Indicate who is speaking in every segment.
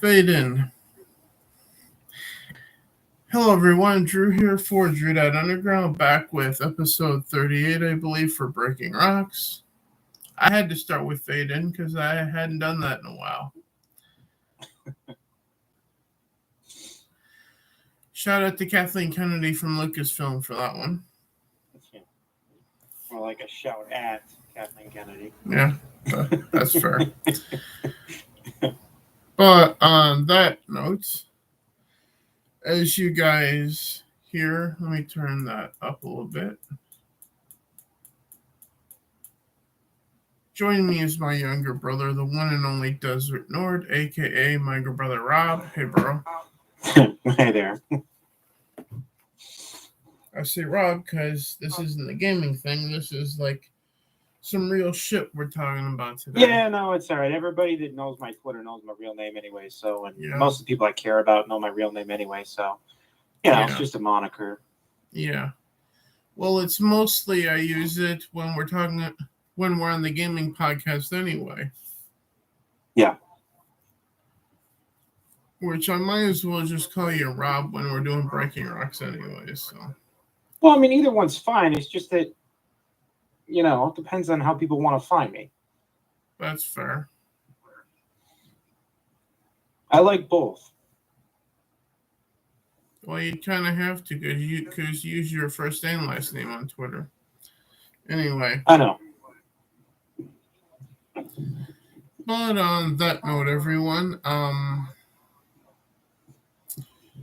Speaker 1: fade in. Hello, everyone. Drew here for Drew Underground, back with episode 38, I believe, for Breaking Rocks. I had to start with fade in because I hadn't done that in a while. Shout out to Kathleen Kennedy from Lucasfilm for that one.
Speaker 2: More like a shout at Kathleen Kennedy.
Speaker 1: Yeah, that's fair. But on that note, as you guys hear, let me turn that up a little bit. Joining me is my younger brother, the one and only Desert Nord, a.k.a. my younger brother Rob. Hey, bro.
Speaker 2: Hey there.
Speaker 1: I say Rob because this isn't a gaming thing. This is like some real shit we're talking about today.
Speaker 2: Yeah, no, it's all right. Everybody that knows my Twitter knows my real name anyway. So, most of the people I care about know my real name anyway. So, it's just a moniker.
Speaker 1: Yeah. Well, it's mostly I use it when we're on the gaming podcast anyway.
Speaker 2: Yeah.
Speaker 1: Which I might as well just call you Rob when we're doing Breaking Rocks anyway. So.
Speaker 2: Well, I mean, either one's fine. It's just that, it depends on how people want to find me.
Speaker 1: That's fair.
Speaker 2: I like both.
Speaker 1: Well, you kind of have to because you use your first and last name on Twitter. Anyway.
Speaker 2: I know.
Speaker 1: But on that note, everyone,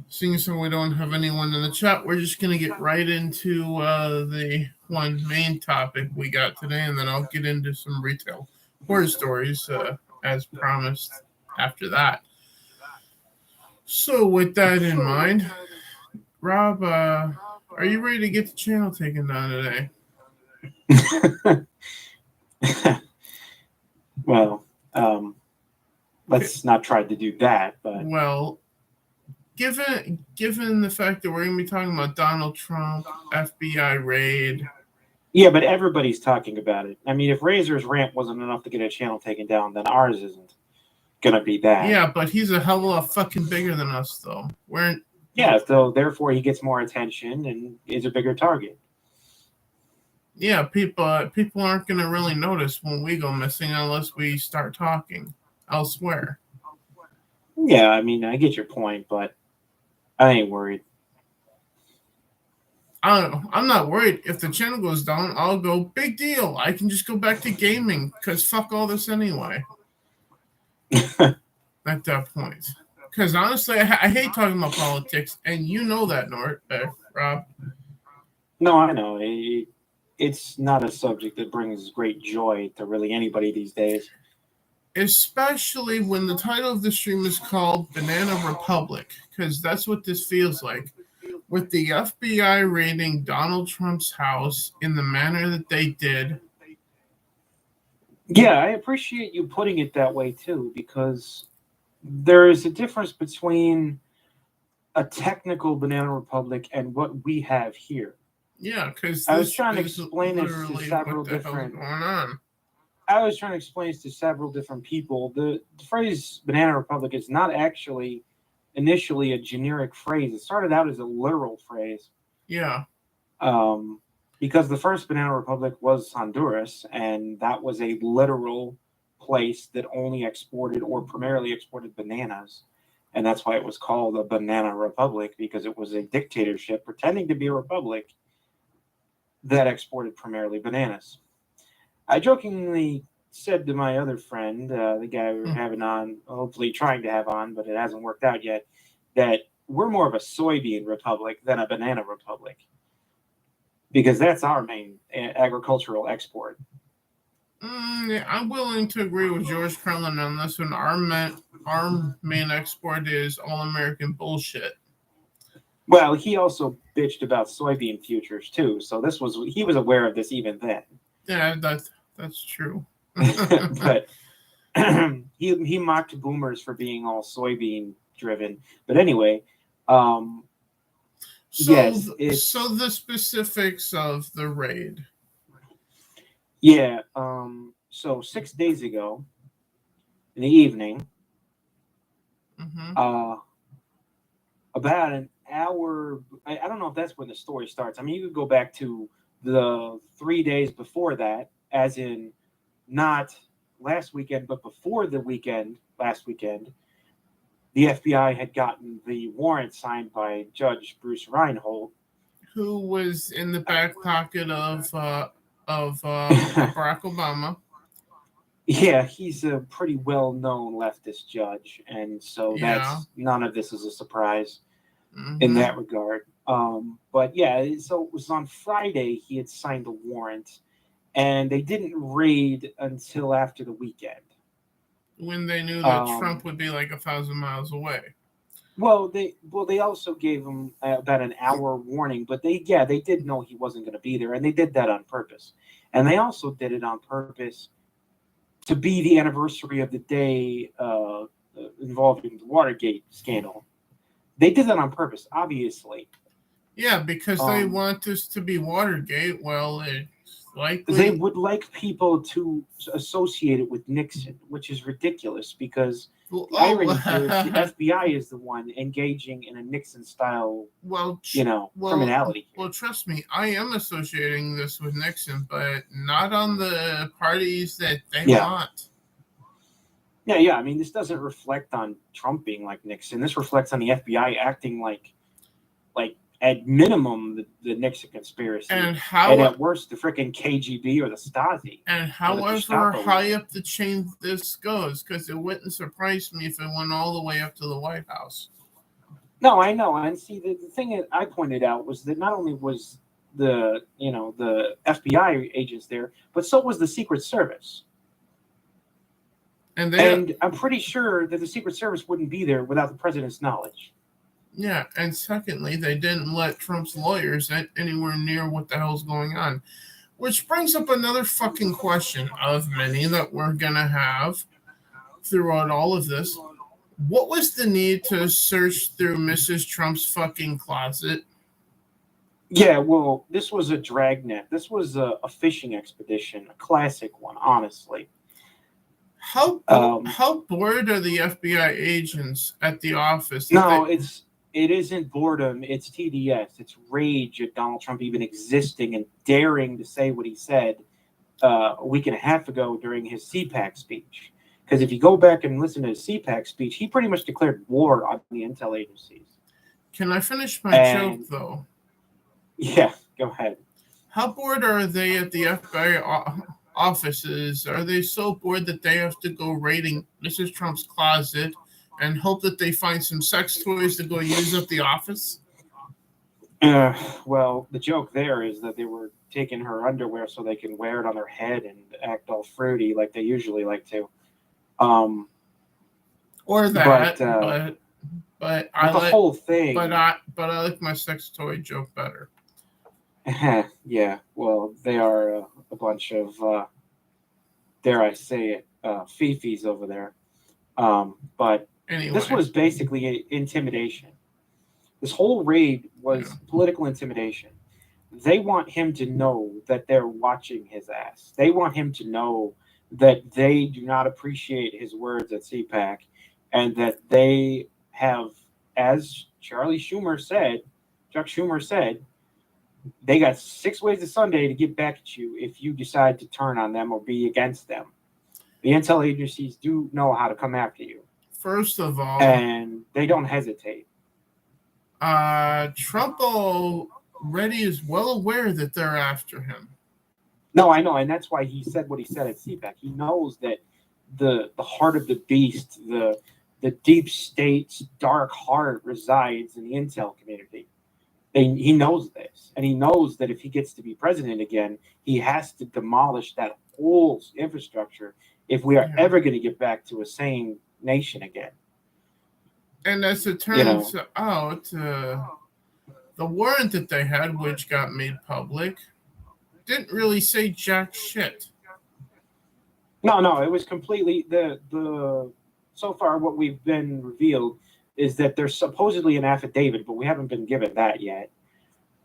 Speaker 1: seeing as we don't have anyone in the chat, we're just going to get right into the one main topic we got today, and then I'll get into some retail horror stories as promised after that. So with that in mind, Rob, are you ready to get the channel taken down today?
Speaker 2: Well, let's not try to do that. But
Speaker 1: well, given the fact that we're going to be talking about Donald Trump, FBI raid.
Speaker 2: Yeah, but everybody's talking about it. I mean, if Razor's rant wasn't enough to get a channel taken down, then ours isn't going to be bad.
Speaker 1: Yeah, but he's a hell of a lot fucking bigger than us, though.
Speaker 2: So therefore he gets more attention and is a bigger target.
Speaker 1: Yeah, people aren't going to really notice when we go missing unless we start talking elsewhere.
Speaker 2: Yeah, I mean, I get your point, but I ain't worried.
Speaker 1: I don't know. I'm not worried. If the channel goes down, I'll go, big deal. I can just go back to gaming because fuck all this anyway. At that point. Because honestly, I hate talking about politics, and you know that, Rob.
Speaker 2: No, I know. It's not a subject that brings great joy to really anybody these days.
Speaker 1: Especially when the title of the stream is called Banana Republic, because that's what this feels like. With the FBI raiding Donald Trump's house in the manner that they did.
Speaker 2: Yeah, I appreciate you putting it that way, too, because there is a difference between a technical Banana Republic and what we have here.
Speaker 1: Yeah, because
Speaker 2: I was trying to explain this to several different. I was trying to explain this to several different people. The phrase Banana Republic is not actually initially a generic phrase. It started out as a literal phrase.
Speaker 1: Yeah.
Speaker 2: Because the first Banana Republic was Honduras, and that was a literal place that only exported or primarily exported bananas. And that's why it was called a Banana Republic, because it was a dictatorship pretending to be a republic that exported primarily bananas. I jokingly said to my other friend, the guy we were having on, hopefully trying to have on, but it hasn't worked out yet, that we're more of a soybean republic than a banana republic, because that's our main agricultural export.
Speaker 1: I'm willing to agree with George Carlin on this one. Our main export is all-American bullshit.
Speaker 2: Well, he also bitched about soybean futures too, so he was aware of this even then.
Speaker 1: Yeah, that's true.
Speaker 2: But he mocked boomers for being all soybean driven. But anyway,
Speaker 1: so the specifics of the raid.
Speaker 2: Yeah. So 6 days ago in the evening, About an hour. I don't know if that's when the story starts. I mean, you could go back to the 3 days before that, as in not last weekend, but before the weekend, last weekend, the FBI had gotten the warrant signed by Judge Bruce Reinhold,
Speaker 1: who was in the back pocket of Barack Obama.
Speaker 2: Yeah, he's a pretty well-known leftist judge, and so that's none of this is a surprise in that regard. But yeah, so it was on Friday he had signed the warrant, and they didn't raid until after the weekend.
Speaker 1: When they knew that Trump would be like 1,000 miles away.
Speaker 2: Well, they also gave him about an hour warning, but they did know he wasn't going to be there, and they did that on purpose. And they also did it on purpose to be the anniversary of the day involving the Watergate scandal. They did that on purpose, obviously.
Speaker 1: Yeah, because they want this to be Watergate. Well, it's likely
Speaker 2: they would like people to associate it with Nixon, which is ridiculous because the irony here is the FBI is the one engaging in a Nixon-style, criminality.
Speaker 1: Well, trust me, I am associating this with Nixon, but not on the parties that they want.
Speaker 2: Yeah. I mean, this doesn't reflect on Trump being like Nixon. This reflects on the FBI acting like at minimum the Nixon conspiracy, and at worst the freaking KGB or the Stasi.
Speaker 1: And however high up the chain this goes, because it wouldn't surprise me if it went all the way up to the White House.
Speaker 2: No, I know. And see, the thing that I pointed out was that not only was the FBI agents there, but so was the Secret Service. And I'm pretty sure that the Secret Service wouldn't be there without the president's knowledge.
Speaker 1: Yeah, and secondly, they didn't let Trump's lawyers anywhere near what the hell's going on. Which brings up another fucking question of many that we're going to have throughout all of this. What was the need to search through Mrs. Trump's fucking closet?
Speaker 2: Yeah, well, this was a dragnet. This was a fishing expedition, a classic one, honestly.
Speaker 1: How bored are the FBI agents at the office?
Speaker 2: No, it isn't boredom. It's TDS. It's rage at Donald Trump even existing and daring to say what he said a week and a half ago during his CPAC speech. Because if you go back and listen to his CPAC speech, he pretty much declared war on the intel agencies.
Speaker 1: Can I finish my joke, though?
Speaker 2: Yeah, go ahead.
Speaker 1: How bored are they at the FBI offices? Are they so bored that they have to go raiding Mrs. Trump's closet and hope that they find some sex toys to go use at the office?
Speaker 2: Well, the joke there is that they were taking her underwear so they can wear it on their head and act all fruity like they usually like to.
Speaker 1: Or that, but I
Speaker 2: the
Speaker 1: like
Speaker 2: whole thing.
Speaker 1: But I like my sex toy joke better.
Speaker 2: Yeah, well, they are a bunch of, dare I say it, fifis over there. But anyway. This was basically intimidation. This whole raid was political intimidation. They want him to know that they're watching his ass. They want him to know that they do not appreciate his words at CPAC and that they have, as Chuck Schumer said, they got 6 ways to Sunday to get back at you if you decide to turn on them or be against them. The intel agencies do know how to come after you.
Speaker 1: First of all,
Speaker 2: and they don't hesitate.
Speaker 1: Trump already is well aware that they're after him.
Speaker 2: No, I know, and that's why he said what he said at CPAC. He knows that the heart of the beast, the deep state's dark heart resides in the intel community. He knows this, and he knows that if he gets to be president again, he has to demolish that whole infrastructure if we are ever going to get back to a sane nation again.
Speaker 1: And as it turns out, the warrant that they had, which got made public, didn't really say jack shit.
Speaker 2: No, it was completely the so far what we've been revealed is that there's supposedly an affidavit, but we haven't been given that yet.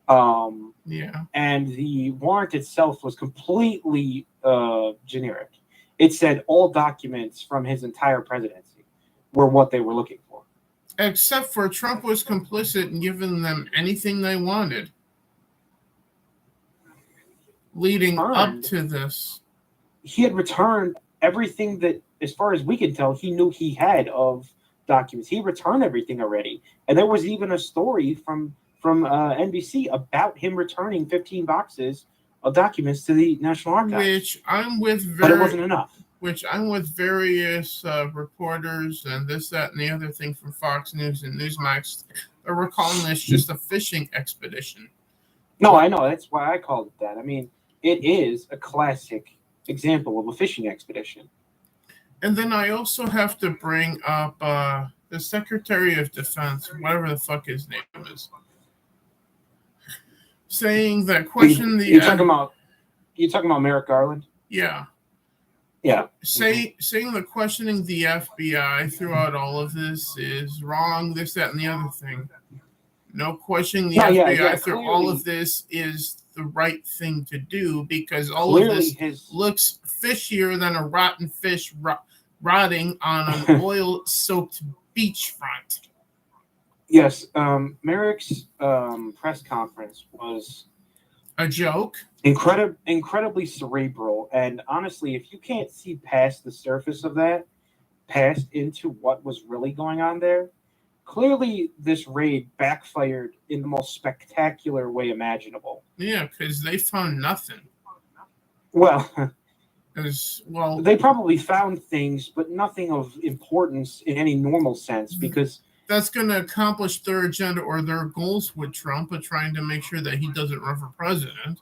Speaker 2: And the warrant itself was completely generic. It said all documents from his entire presidency were what they were looking for.
Speaker 1: Except for Trump was complicit in giving them anything they wanted leading up to this.
Speaker 2: He had returned everything that, as far as we can tell, he knew he had of documents. He returned everything already. And there was even a story from NBC about him returning 15 boxes of documents to the National Archives. But it wasn't enough.
Speaker 1: Which I'm with various reporters and this, that, and the other thing from Fox News and Newsmax. We're calling this just a fishing expedition.
Speaker 2: No, I know. That's why I called it that. I mean, it is a classic example of a fishing expedition.
Speaker 1: And then I also have to bring up the Secretary of Defense, whatever the fuck his name is, saying that
Speaker 2: You're talking about Merrick Garland?
Speaker 1: Yeah.
Speaker 2: Yeah.
Speaker 1: Saying that questioning the FBI throughout all of this is wrong, this, that, and the other thing. No, questioning the FBI through clearly, all of this is the right thing to do, because all of this looks fishier than a rotten fish rotting on an oil-soaked beachfront.
Speaker 2: Yes, Merrick's press conference was
Speaker 1: a joke.
Speaker 2: Incredibly cerebral, and honestly, if you can't see past the surface of that, past into what was really going on there, clearly this raid backfired in the most spectacular way imaginable.
Speaker 1: Yeah, because they found nothing.
Speaker 2: Well, they probably found things, but nothing of importance in any normal sense, because
Speaker 1: that's going to accomplish their agenda or their goals with Trump of trying to make sure that he doesn't run for president.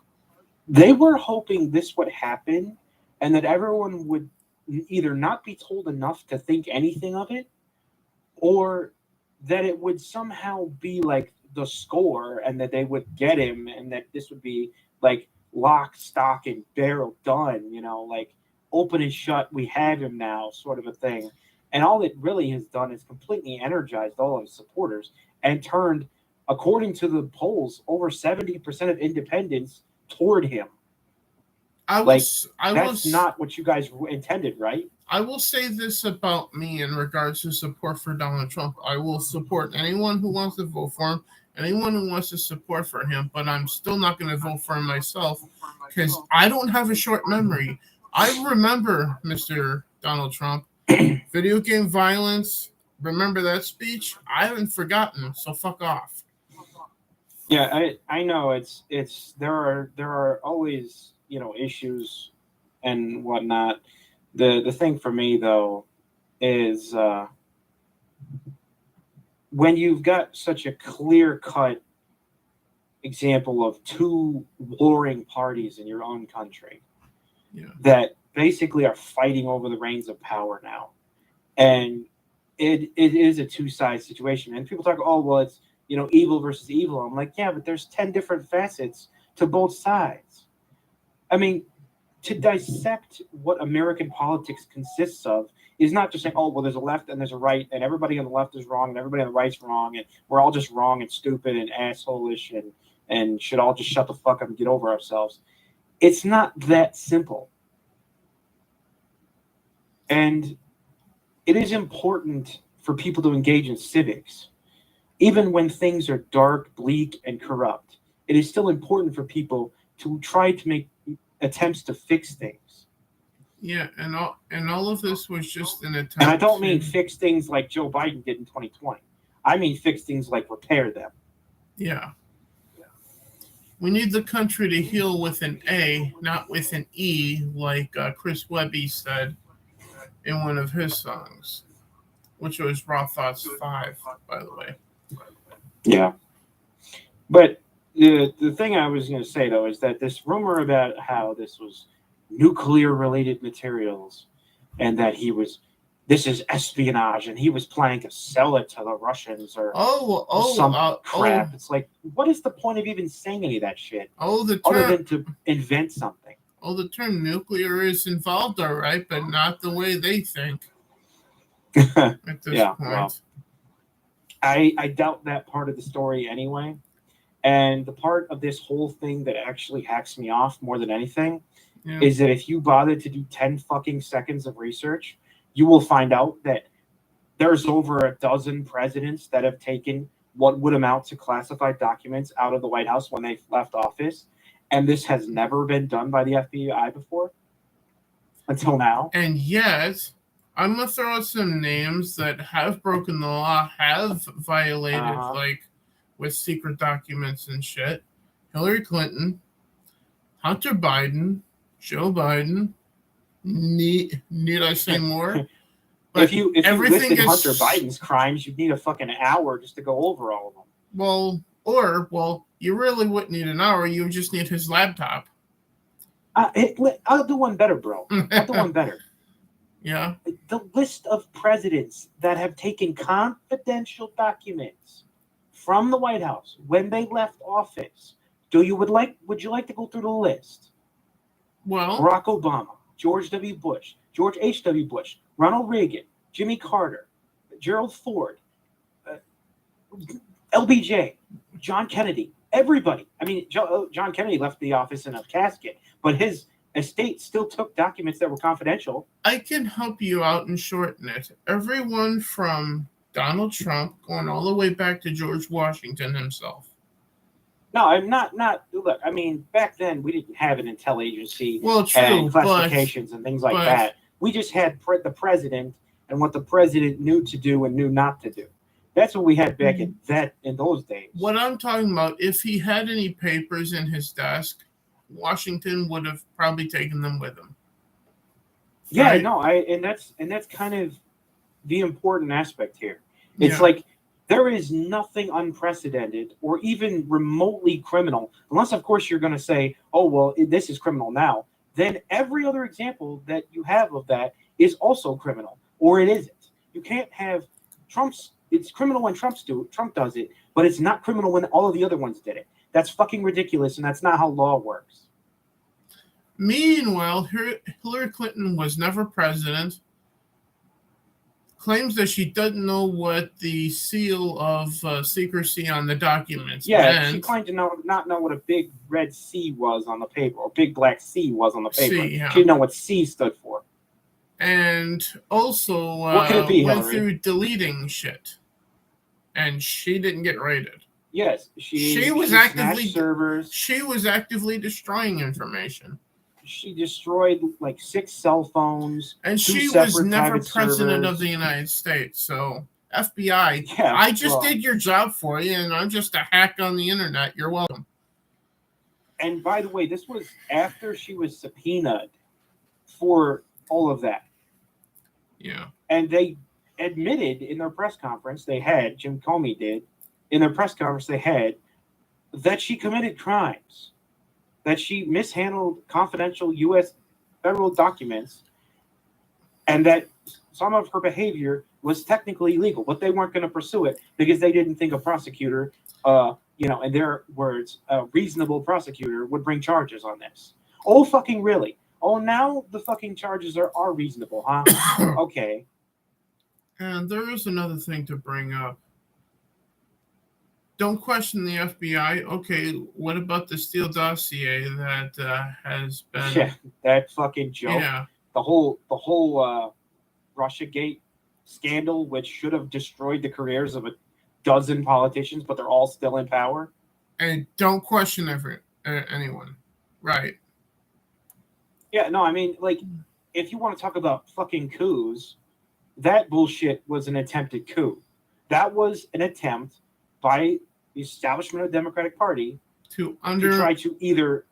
Speaker 2: They were hoping this would happen and that everyone would either not be told enough to think anything of it, or that it would somehow be like the score and that they would get him and that this would be like lock, stock, and barrel done, like open and shut, we have him now sort of a thing. And all it really has done is completely energized all of his supporters and turned, according to the polls, over 70% of independents toward him. That's not what you guys intended, right?
Speaker 1: I will say this about me in regards to support for Donald Trump. I will support anyone who wants to vote for him, anyone who wants to support for him, but I'm still not going to vote for him myself because I don't have a short memory. I remember Mr. Donald Trump. Video game violence. Remember that speech? I haven't forgotten, so fuck off.
Speaker 2: Yeah, I know it's there are always, issues and whatnot. The thing for me though is when you've got such a clear-cut example of two warring parties in your own country that basically are fighting over the reins of power now. And it is a two-side situation. And people talk, oh, well, it's, evil versus evil. I'm like, yeah, but there's 10 different facets to both sides. I mean, to dissect what American politics consists of is not just saying, oh, well, there's a left and there's a right, and everybody on the left is wrong and everybody on the right's wrong, and we're all just wrong and stupid and asshole-ish and should all just shut the fuck up and get over ourselves. It's not that simple. And it is important for people to engage in civics. Even when things are dark, bleak, and corrupt, it is still important for people to try to make attempts to fix things.
Speaker 1: Yeah, and all of this was just an attempt.
Speaker 2: And I don't mean fix things like Joe Biden did in 2020. I mean fix things like repair them.
Speaker 1: Yeah. We need the country to heal with an A, not with an E, like Chris Webby said in one of his songs, which was Raw Thoughts 5, by the way.
Speaker 2: Yeah. But the thing I was going to say, though, is that this rumor about how this was nuclear-related materials and that this is espionage and he was planning to sell it to the Russians or some crap. It's like, what is the point of even saying any of that shit? Other than to invent something.
Speaker 1: Oh, the term nuclear is involved, all right, but not the way they think at this point. Well,
Speaker 2: I doubt that part of the story anyway. And the part of this whole thing that actually hacks me off more than anything is that if you bother to do 10 fucking seconds of research, you will find out that there's over a dozen presidents that have taken what would amount to classified documents out of the White House when they left office, and this has never been done by the FBI before until now.
Speaker 1: And yet, I'm gonna throw out some names that have broken the law, have violated like with secret documents and shit. Hillary Clinton, Hunter Biden, Joe Biden. Need I say more?
Speaker 2: But if you listed Hunter Biden's crimes, you'd need a fucking hour just to go over all of them.
Speaker 1: Well, you really wouldn't need an hour. You just need his laptop.
Speaker 2: I'll do one better, bro. I'll do one better.
Speaker 1: Yeah.
Speaker 2: The list of presidents that have taken confidential documents from the White House when they left office. Would you like to go through the list?
Speaker 1: Well,
Speaker 2: Barack Obama, George W. Bush, George H.W. Bush, Ronald Reagan, Jimmy Carter, Gerald Ford, LBJ, John Kennedy, everybody. I mean, John Kennedy left the office in a casket, but his estate still took documents that were confidential.
Speaker 1: I can help you out and shorten it. Everyone from Donald Trump going all the way back to George Washington himself.
Speaker 2: No, I'm not. Look, I mean, back then we didn't have an intel agency
Speaker 1: and
Speaker 2: classifications and things like that. We just had the president and what the president knew to do and knew not to do. That's what we had back in those days.
Speaker 1: What I'm talking about, if he had any papers in his desk, Washington would have probably taken them with him.
Speaker 2: Yeah, right? No, and that's kind of the important aspect here. It's like there is nothing unprecedented or even remotely criminal, unless of course you're going to say, "Oh, well, this is criminal now." Then every other example that you have of that is also criminal, or it isn't. You can't have it's criminal when Trump does it, but it's not criminal when all of the other ones did it. That's fucking ridiculous, and that's not how law works.
Speaker 1: Meanwhile, Hillary Clinton was never president, claims that she doesn't know what the seal of secrecy on the documents meant.
Speaker 2: She claimed to not know what a big red C was on the paper, or big black C was on the paper. She didn't know what C stood for.
Speaker 1: And also
Speaker 2: what could it be,
Speaker 1: went
Speaker 2: Hillary?
Speaker 1: Through deleting shit. And she didn't get raided.
Speaker 2: Yes, she
Speaker 1: was
Speaker 2: actively servers.
Speaker 1: She was actively destroying information.
Speaker 2: She destroyed like 6 cell phones.
Speaker 1: And she was never president of the United States. So FBI, I just did your job for you, and I'm just a hack on the internet. You're welcome.
Speaker 2: And by the way, this was after she was subpoenaed for all of that.
Speaker 1: Yeah.
Speaker 2: And they admitted in their press conference, Jim Comey did, in their press conference they had, that she committed crimes, that she mishandled confidential U.S. federal documents, and that some of her behavior was technically illegal, but they weren't going to pursue it because they didn't think a prosecutor, in their words, a reasonable prosecutor would bring charges on this. Oh, fucking really? Oh, now the fucking charges are reasonable, huh? Okay.
Speaker 1: And there is another thing to bring up. Don't question the FBI. Okay, what about the Steele dossier that has been?
Speaker 2: Yeah, that fucking joke.
Speaker 1: Yeah.
Speaker 2: The whole Russiagate scandal, which should have destroyed the careers of a dozen politicians, but they're all still in power.
Speaker 1: And don't question anyone, right?
Speaker 2: Yeah, no, I mean, like, if you want to talk about fucking coups, that bullshit was an attempted coup. That was an attempt by the establishment of the Democratic Party to try to either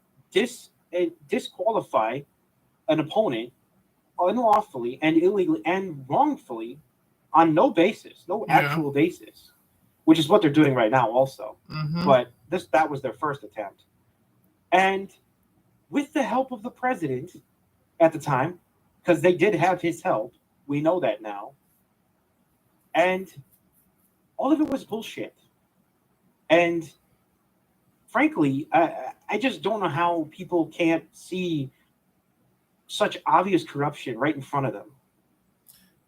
Speaker 2: disqualify an opponent unlawfully and illegally and wrongfully on no basis, no actual basis, which is what they're doing right now also.
Speaker 1: Mm-hmm.
Speaker 2: But that was their first attempt. And with the help of the president at the time, because they did have his help, we know that now. And all of it was bullshit. And frankly, I just don't know how people can't see such obvious corruption right in front of them.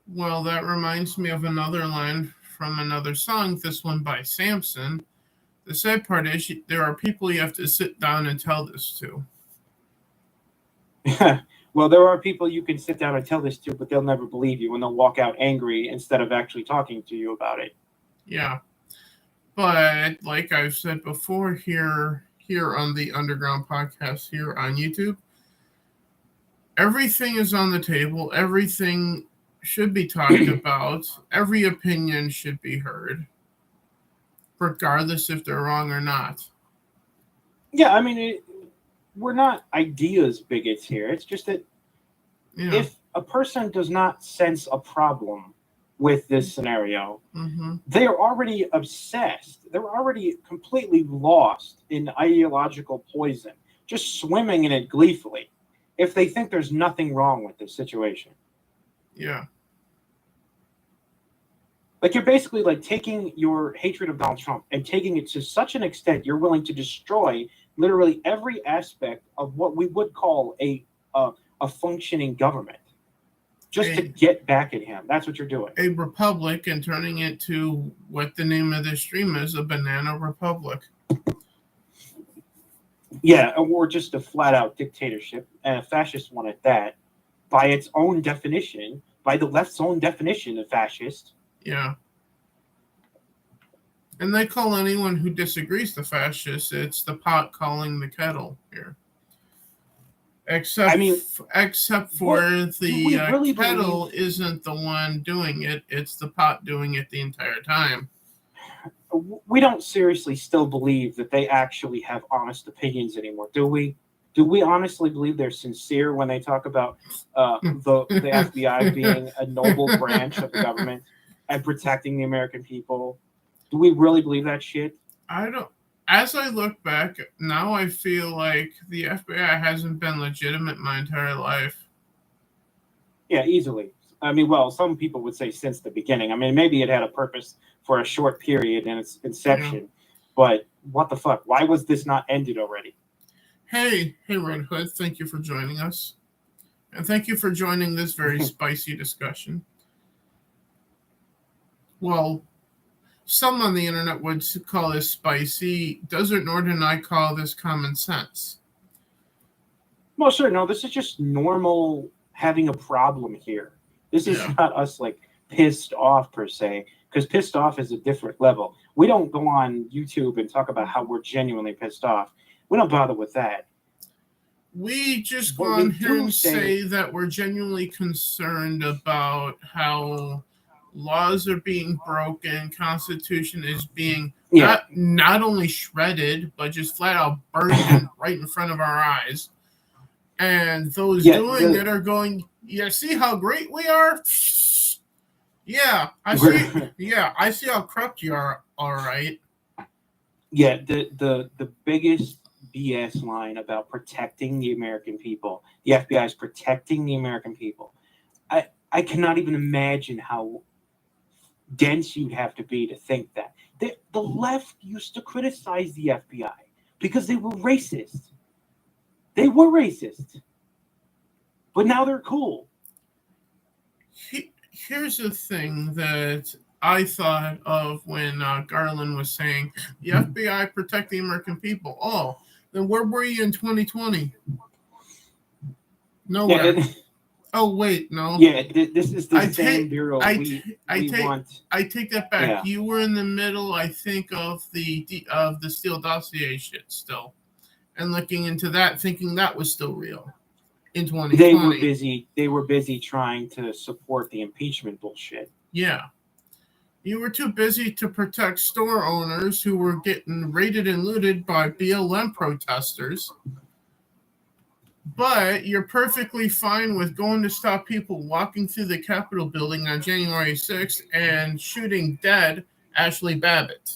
Speaker 1: Well, that reminds me of another line from another song, this one by Samson. The sad part is there are people you have to sit down and tell this to.
Speaker 2: Well, there are people you can sit down and tell this to, but they'll never believe you, and they'll walk out angry instead of actually talking to you about it.
Speaker 1: Yeah. But like I've said before here on the Underground Podcast here on YouTube, everything is on the table. Everything should be talked about. Every opinion should be heard, regardless if they're wrong or not.
Speaker 2: Yeah, I mean, we're not ideas bigots here. It's just that if a person does not sense a problem with this scenario, they are already obsessed. They're already completely lost in ideological poison, just swimming in it gleefully, if they think there's nothing wrong with this situation.
Speaker 1: Yeah.
Speaker 2: Like, you're basically like taking your hatred of Donald Trump and taking it to such an extent you're willing to destroy literally every aspect of what we would call a functioning government just to get back at him. That's what you're doing.
Speaker 1: A republic, and turning it to what the name of this stream is, a banana republic.
Speaker 2: Yeah, or just a flat-out dictatorship, and a fascist one at that, by its own definition, by the left's own definition of fascist.
Speaker 1: Yeah. And they call anyone who disagrees the fascist. It's the pot calling the kettle here. Except for the really kettle isn't the one doing it. It's the pot doing it the entire time.
Speaker 2: We don't seriously still believe that they actually have honest opinions anymore, do we? Do we honestly believe they're sincere when they talk about the FBI being a noble branch of the government and protecting the American people? Do we really believe that shit?
Speaker 1: I don't. As I look back, now I feel like the FBI hasn't been legitimate my entire life.
Speaker 2: Yeah, easily. I mean, well, some people would say since the beginning. I mean, maybe it had a purpose for a short period in its inception, but what the fuck? Why was this not ended already?
Speaker 1: Hey, Red Hood, thank you for joining us. And thank you for joining this very spicy discussion. Well, some on the internet would call this spicy. Desert Norton and I call this common sense.
Speaker 2: Well, sure. No, this is just normal having a problem here. This is not us like pissed off per se, because pissed off is a different level. We don't go on YouTube and talk about how we're genuinely pissed off. We don't bother with that.
Speaker 1: We just go on here and say that we're genuinely concerned about how laws are being broken, Constitution is being not only shredded, but just flat out burned right in front of our eyes. And those doing it are going, see how great we are? Yeah, I see. Yeah, I see how corrupt you are. All right.
Speaker 2: Yeah, the biggest BS line about protecting the American people, the FBI is protecting the American people. I cannot even imagine how dense you'd have to be to think that. The left used to criticize the FBI because they were racist. They were racist. But now they're cool.
Speaker 1: Here's the thing that I thought of when Garland was saying, the FBI protect the American people. Oh, then where were you in 2020? Nowhere. Yeah, oh, wait, no.
Speaker 2: Yeah, this is the same bureau we want.
Speaker 1: I take that back. Yeah. You were in the middle, I think, of the Steele dossier shit still. And looking into that, thinking that was still real in 2020.
Speaker 2: They were busy trying to support the impeachment bullshit.
Speaker 1: Yeah. You were too busy to protect store owners who were getting raided and looted by BLM protesters. But you're perfectly fine with going to stop people walking through the Capitol building on January 6th and shooting dead Ashley Babbitt.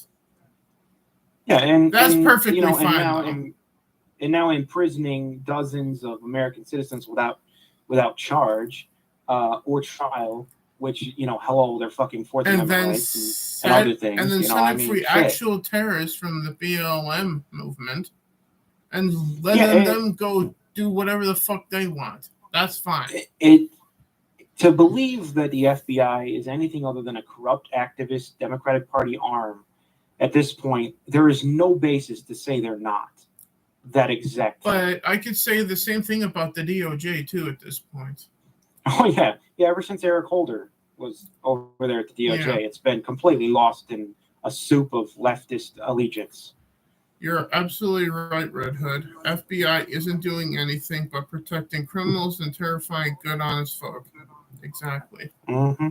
Speaker 2: Yeah, and
Speaker 1: that's perfectly fine.
Speaker 2: And now imprisoning dozens of American citizens without charge or trial, which, hello, they're fucking Fourth Amendment rights and other things.
Speaker 1: And then sending free actual terrorists from the BLM movement and letting them go do whatever the fuck they want. That's fine.
Speaker 2: To believe that the FBI is anything other than a corrupt activist Democratic Party arm at this point, there is no basis to say they're not. that exact thing.
Speaker 1: But I could say the same thing about the DOJ too at this point.
Speaker 2: Oh yeah. Ever since Eric Holder was over there at the DOJ, it's been completely lost in a soup of leftist allegiance.
Speaker 1: You're absolutely right, Red Hood. FBI isn't doing anything but protecting criminals and terrifying good, honest folk. Exactly.
Speaker 2: Mm-hmm.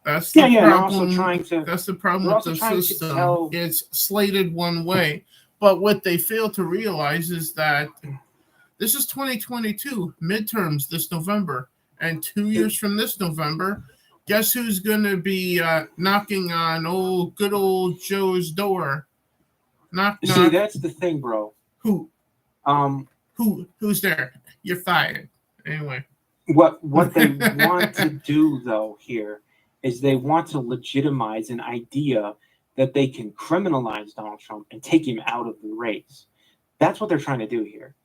Speaker 1: That's the problem.
Speaker 2: Also trying to,
Speaker 1: that's the problem with the system. It's slated one way. But what they fail to realize is that this is 2022, midterms this November. And 2 years from this November, guess who's going to be knocking on good old Joe's door? Knock, knock.
Speaker 2: See, that's the thing, bro.
Speaker 1: Who? Who's there? You're fired. Anyway.
Speaker 2: What they want to do, though, here is they want to legitimize an idea that they can criminalize Donald Trump and take him out of the race. That's what they're trying to do here.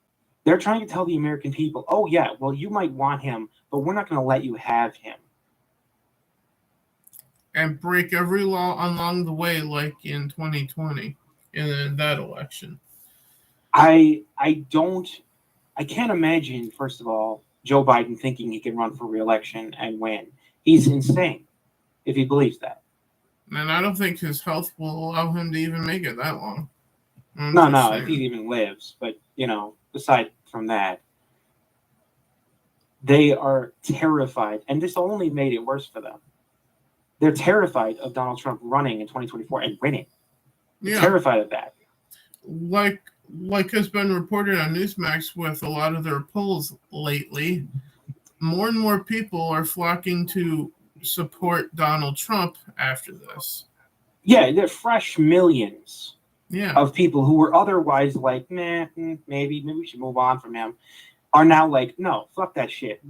Speaker 2: They're trying to tell the American people, oh, yeah, well, you might want him, but we're not going to let you have him.
Speaker 1: And break every law along the way, like in 2020, in that election.
Speaker 2: I can't imagine, first of all, Joe Biden thinking he can run for re-election and win. He's insane if he believes that.
Speaker 1: And I don't think his health will allow him to even make it that long.
Speaker 2: No, if he even lives. But, aside from that, they are terrified. And this only made it worse for them. They're terrified of Donald Trump running in 2024 and winning. Yeah. Terrified of that.
Speaker 1: Like has been reported on Newsmax with a lot of their polls lately, more and more people are flocking to support Donald Trump after this.
Speaker 2: Yeah, they're fresh millions
Speaker 1: of
Speaker 2: people who were otherwise like, maybe we should move on from him, are now like, no, fuck that shit.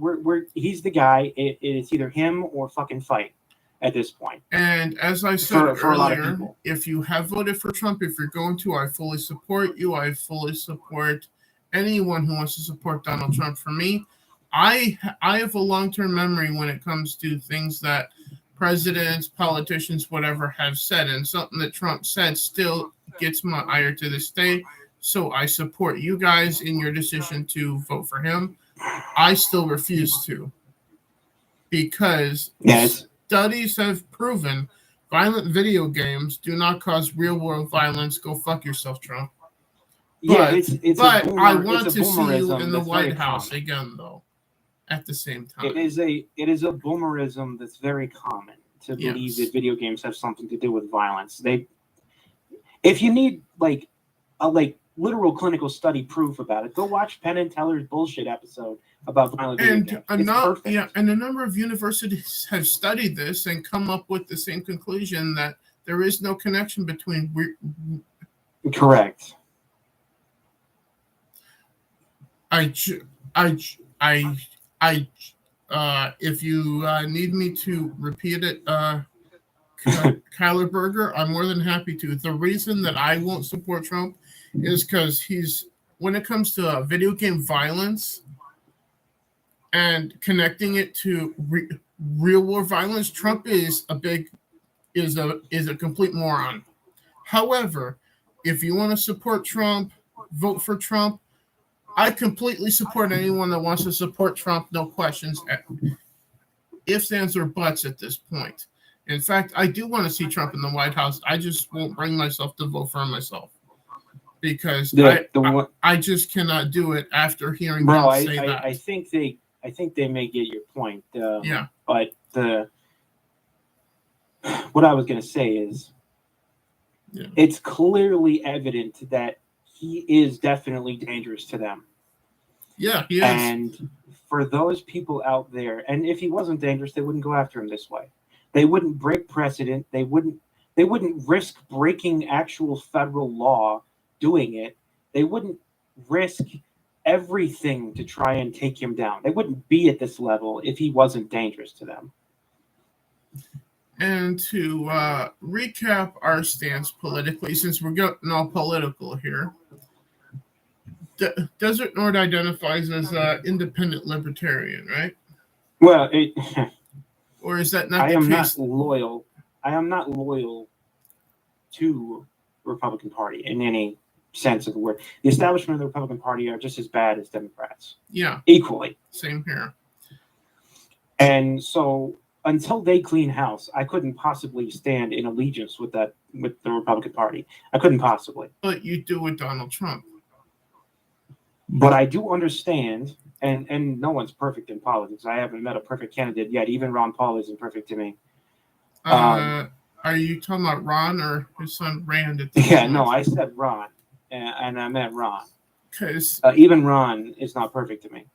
Speaker 2: He's the guy. It's either him or fucking fight at this point.
Speaker 1: And as I said earlier, if you have voted for Trump, if you're going to, I fully support you. I fully support anyone who wants to support Donald Trump. For me, I have a long-term memory when it comes to things that presidents, politicians, whatever have said, and something that Trump said still gets my ire to this day. So I support you guys in your decision to vote for him. I still refuse to, because studies have proven violent video games do not cause real-world violence. Go fuck yourself, Trump. But I want to see you in the White House again, though. At the same time,
Speaker 2: it is a boomerism that's very common to believe that video games have something to do with violence. If you need a literal clinical study proof about it, go watch Penn and Teller's bullshit episode about violent video games.
Speaker 1: And a number of universities have studied this and come up with the same conclusion that there is no connection between.
Speaker 2: Correct.
Speaker 1: If you need me to repeat it, Kyler Berger, I'm more than happy to. The reason that I won't support Trump is because when it comes to video game violence and connecting it to real world violence, Trump is a complete moron. However, if you want to support Trump, vote for Trump. I completely support anyone that wants to support Trump, no questions, ifs, ands, or buts at this point. In fact, I do want to see Trump in the White House. I just won't bring myself to vote for him myself, because I just cannot do it after hearing him say that.
Speaker 2: I think they may get your point.
Speaker 1: Yeah.
Speaker 2: But what I was going to say is, it's clearly evident that he is definitely dangerous to them.
Speaker 1: Yeah, he is.
Speaker 2: And for those people out there, and if he wasn't dangerous, they wouldn't go after him this way. They wouldn't break precedent. They wouldn't risk breaking actual federal law doing it. They wouldn't risk everything to try and take him down. They wouldn't be at this level if he wasn't dangerous to them.
Speaker 1: And to recap our stance politically, since we're getting all political here, Desert Nord identifies as independent libertarian, right?
Speaker 2: Well,
Speaker 1: or is that not
Speaker 2: the
Speaker 1: case?
Speaker 2: I am not loyal to the Republican Party in any sense of the word. The establishment of the Republican Party are just as bad as Democrats.
Speaker 1: Yeah.
Speaker 2: Equally.
Speaker 1: Same here.
Speaker 2: And so until they clean house, I couldn't possibly stand in allegiance with the Republican Party. I couldn't possibly.
Speaker 1: But you do with Donald Trump.
Speaker 2: But I do understand, and no one's perfect in politics. I haven't met a perfect candidate yet. Even Ron Paul isn't perfect to me.
Speaker 1: Are you talking about Ron or his son Rand?
Speaker 2: Yeah, no, I said Ron, and I meant Ron.
Speaker 1: Because
Speaker 2: even Ron is not perfect to me.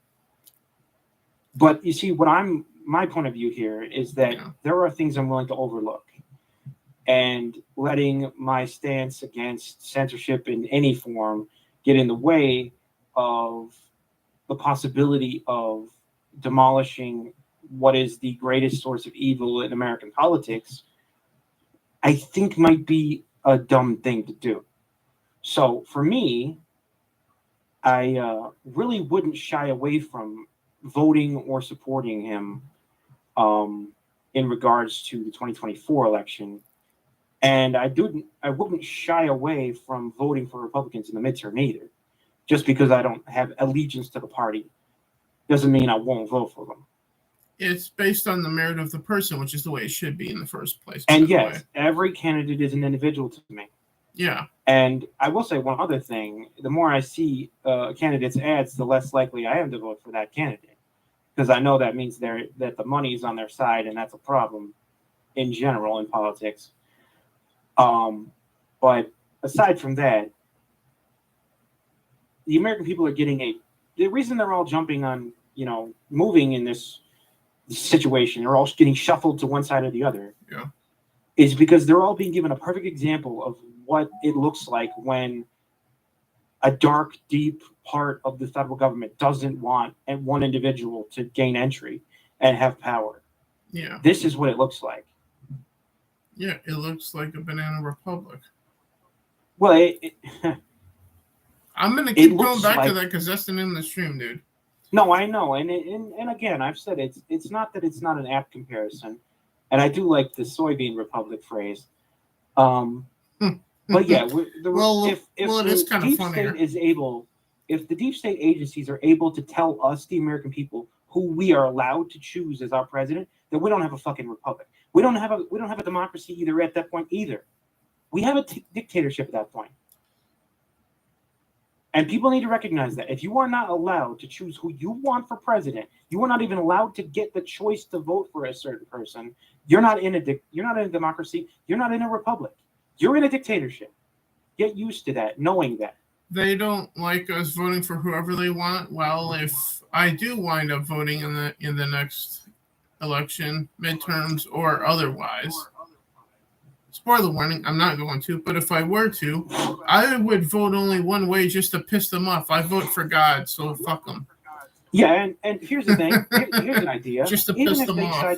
Speaker 2: But you see, my point of view here is that there are things I'm willing to overlook, and letting my stance against censorship in any form get in the way of the possibility of demolishing what is the greatest source of evil in American politics, I think might be a dumb thing to do. So for me, I really wouldn't shy away from voting or supporting him in regards to the 2024 election. And I wouldn't shy away from voting for Republicans in the midterm either. Just because I don't have allegiance to the party doesn't mean I won't vote for them.
Speaker 1: It's based on the merit of the person, which is the way it should be in the first place.
Speaker 2: And yes, every candidate is an individual to me.
Speaker 1: Yeah. And
Speaker 2: I will say one other thing. The more I see candidates' ads, the less likely I am to vote for that candidate. Because I know that means that the money is on their side, and that's a problem in general in politics. But aside from that, the American people are getting the reason they're all jumping on, moving in this situation, they're all getting shuffled to one side or the other, is because they're all being given a perfect example of what it looks like when a dark, deep part of the federal government doesn't want one individual to gain entry and have power.
Speaker 1: Yeah.
Speaker 2: This is what it looks like.
Speaker 1: Yeah, it looks like a banana republic.
Speaker 2: Well,
Speaker 1: I'm going to keep going back to that because that's the name of the stream, dude.
Speaker 2: No, I know. And again, I've said it's not that it's not an apt comparison. And I do like the soybean republic phrase. But yeah, if
Speaker 1: it is kind of funny.
Speaker 2: If the deep state agencies are able to tell us, the American people, who we are allowed to choose as our president, then we don't have a fucking republic. We don't have a democracy either at that point either. We have a dictatorship at that point. And people need to recognize that if you are not allowed to choose who you want for president, you are not even allowed to get the choice to vote for a certain person. You're not in a democracy. You're not in a republic. You're in a dictatorship. Get used to that, knowing that.
Speaker 1: They don't like us voting for whoever they want. Well, if I do wind up voting in the next election, midterms or otherwise, spoiler warning, I'm not going to, but if I were to, I would vote only one way just to piss them off. I vote for God, so fuck them.
Speaker 2: Yeah, and here's the thing. Here's an idea.
Speaker 1: Just to piss them off.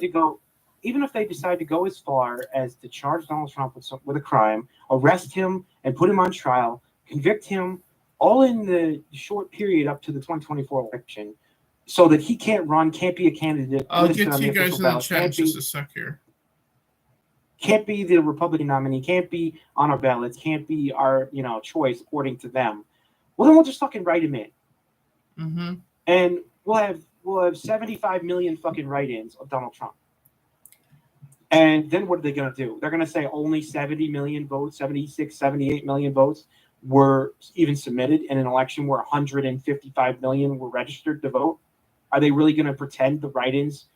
Speaker 2: Even if they decide to go as far as to charge Donald Trump with a crime, arrest him and put him on trial, convict him, all in the short period up to the 2024 election, so that he can't run, can't be a candidate.
Speaker 1: I'll get to you guys in the chat in just a sec here.
Speaker 2: Can't be the Republican nominee, can't be on our ballots, can't be our choice according to them. Well, then we'll just fucking write him in.
Speaker 1: Mm-hmm.
Speaker 2: And we'll have 75 million fucking write-ins of Donald Trump. And then what are they going to do? They're going to say only 70 million votes, 76, 78 million votes were even submitted in an election where 155 million were registered to vote. Are they really going to pretend the write-ins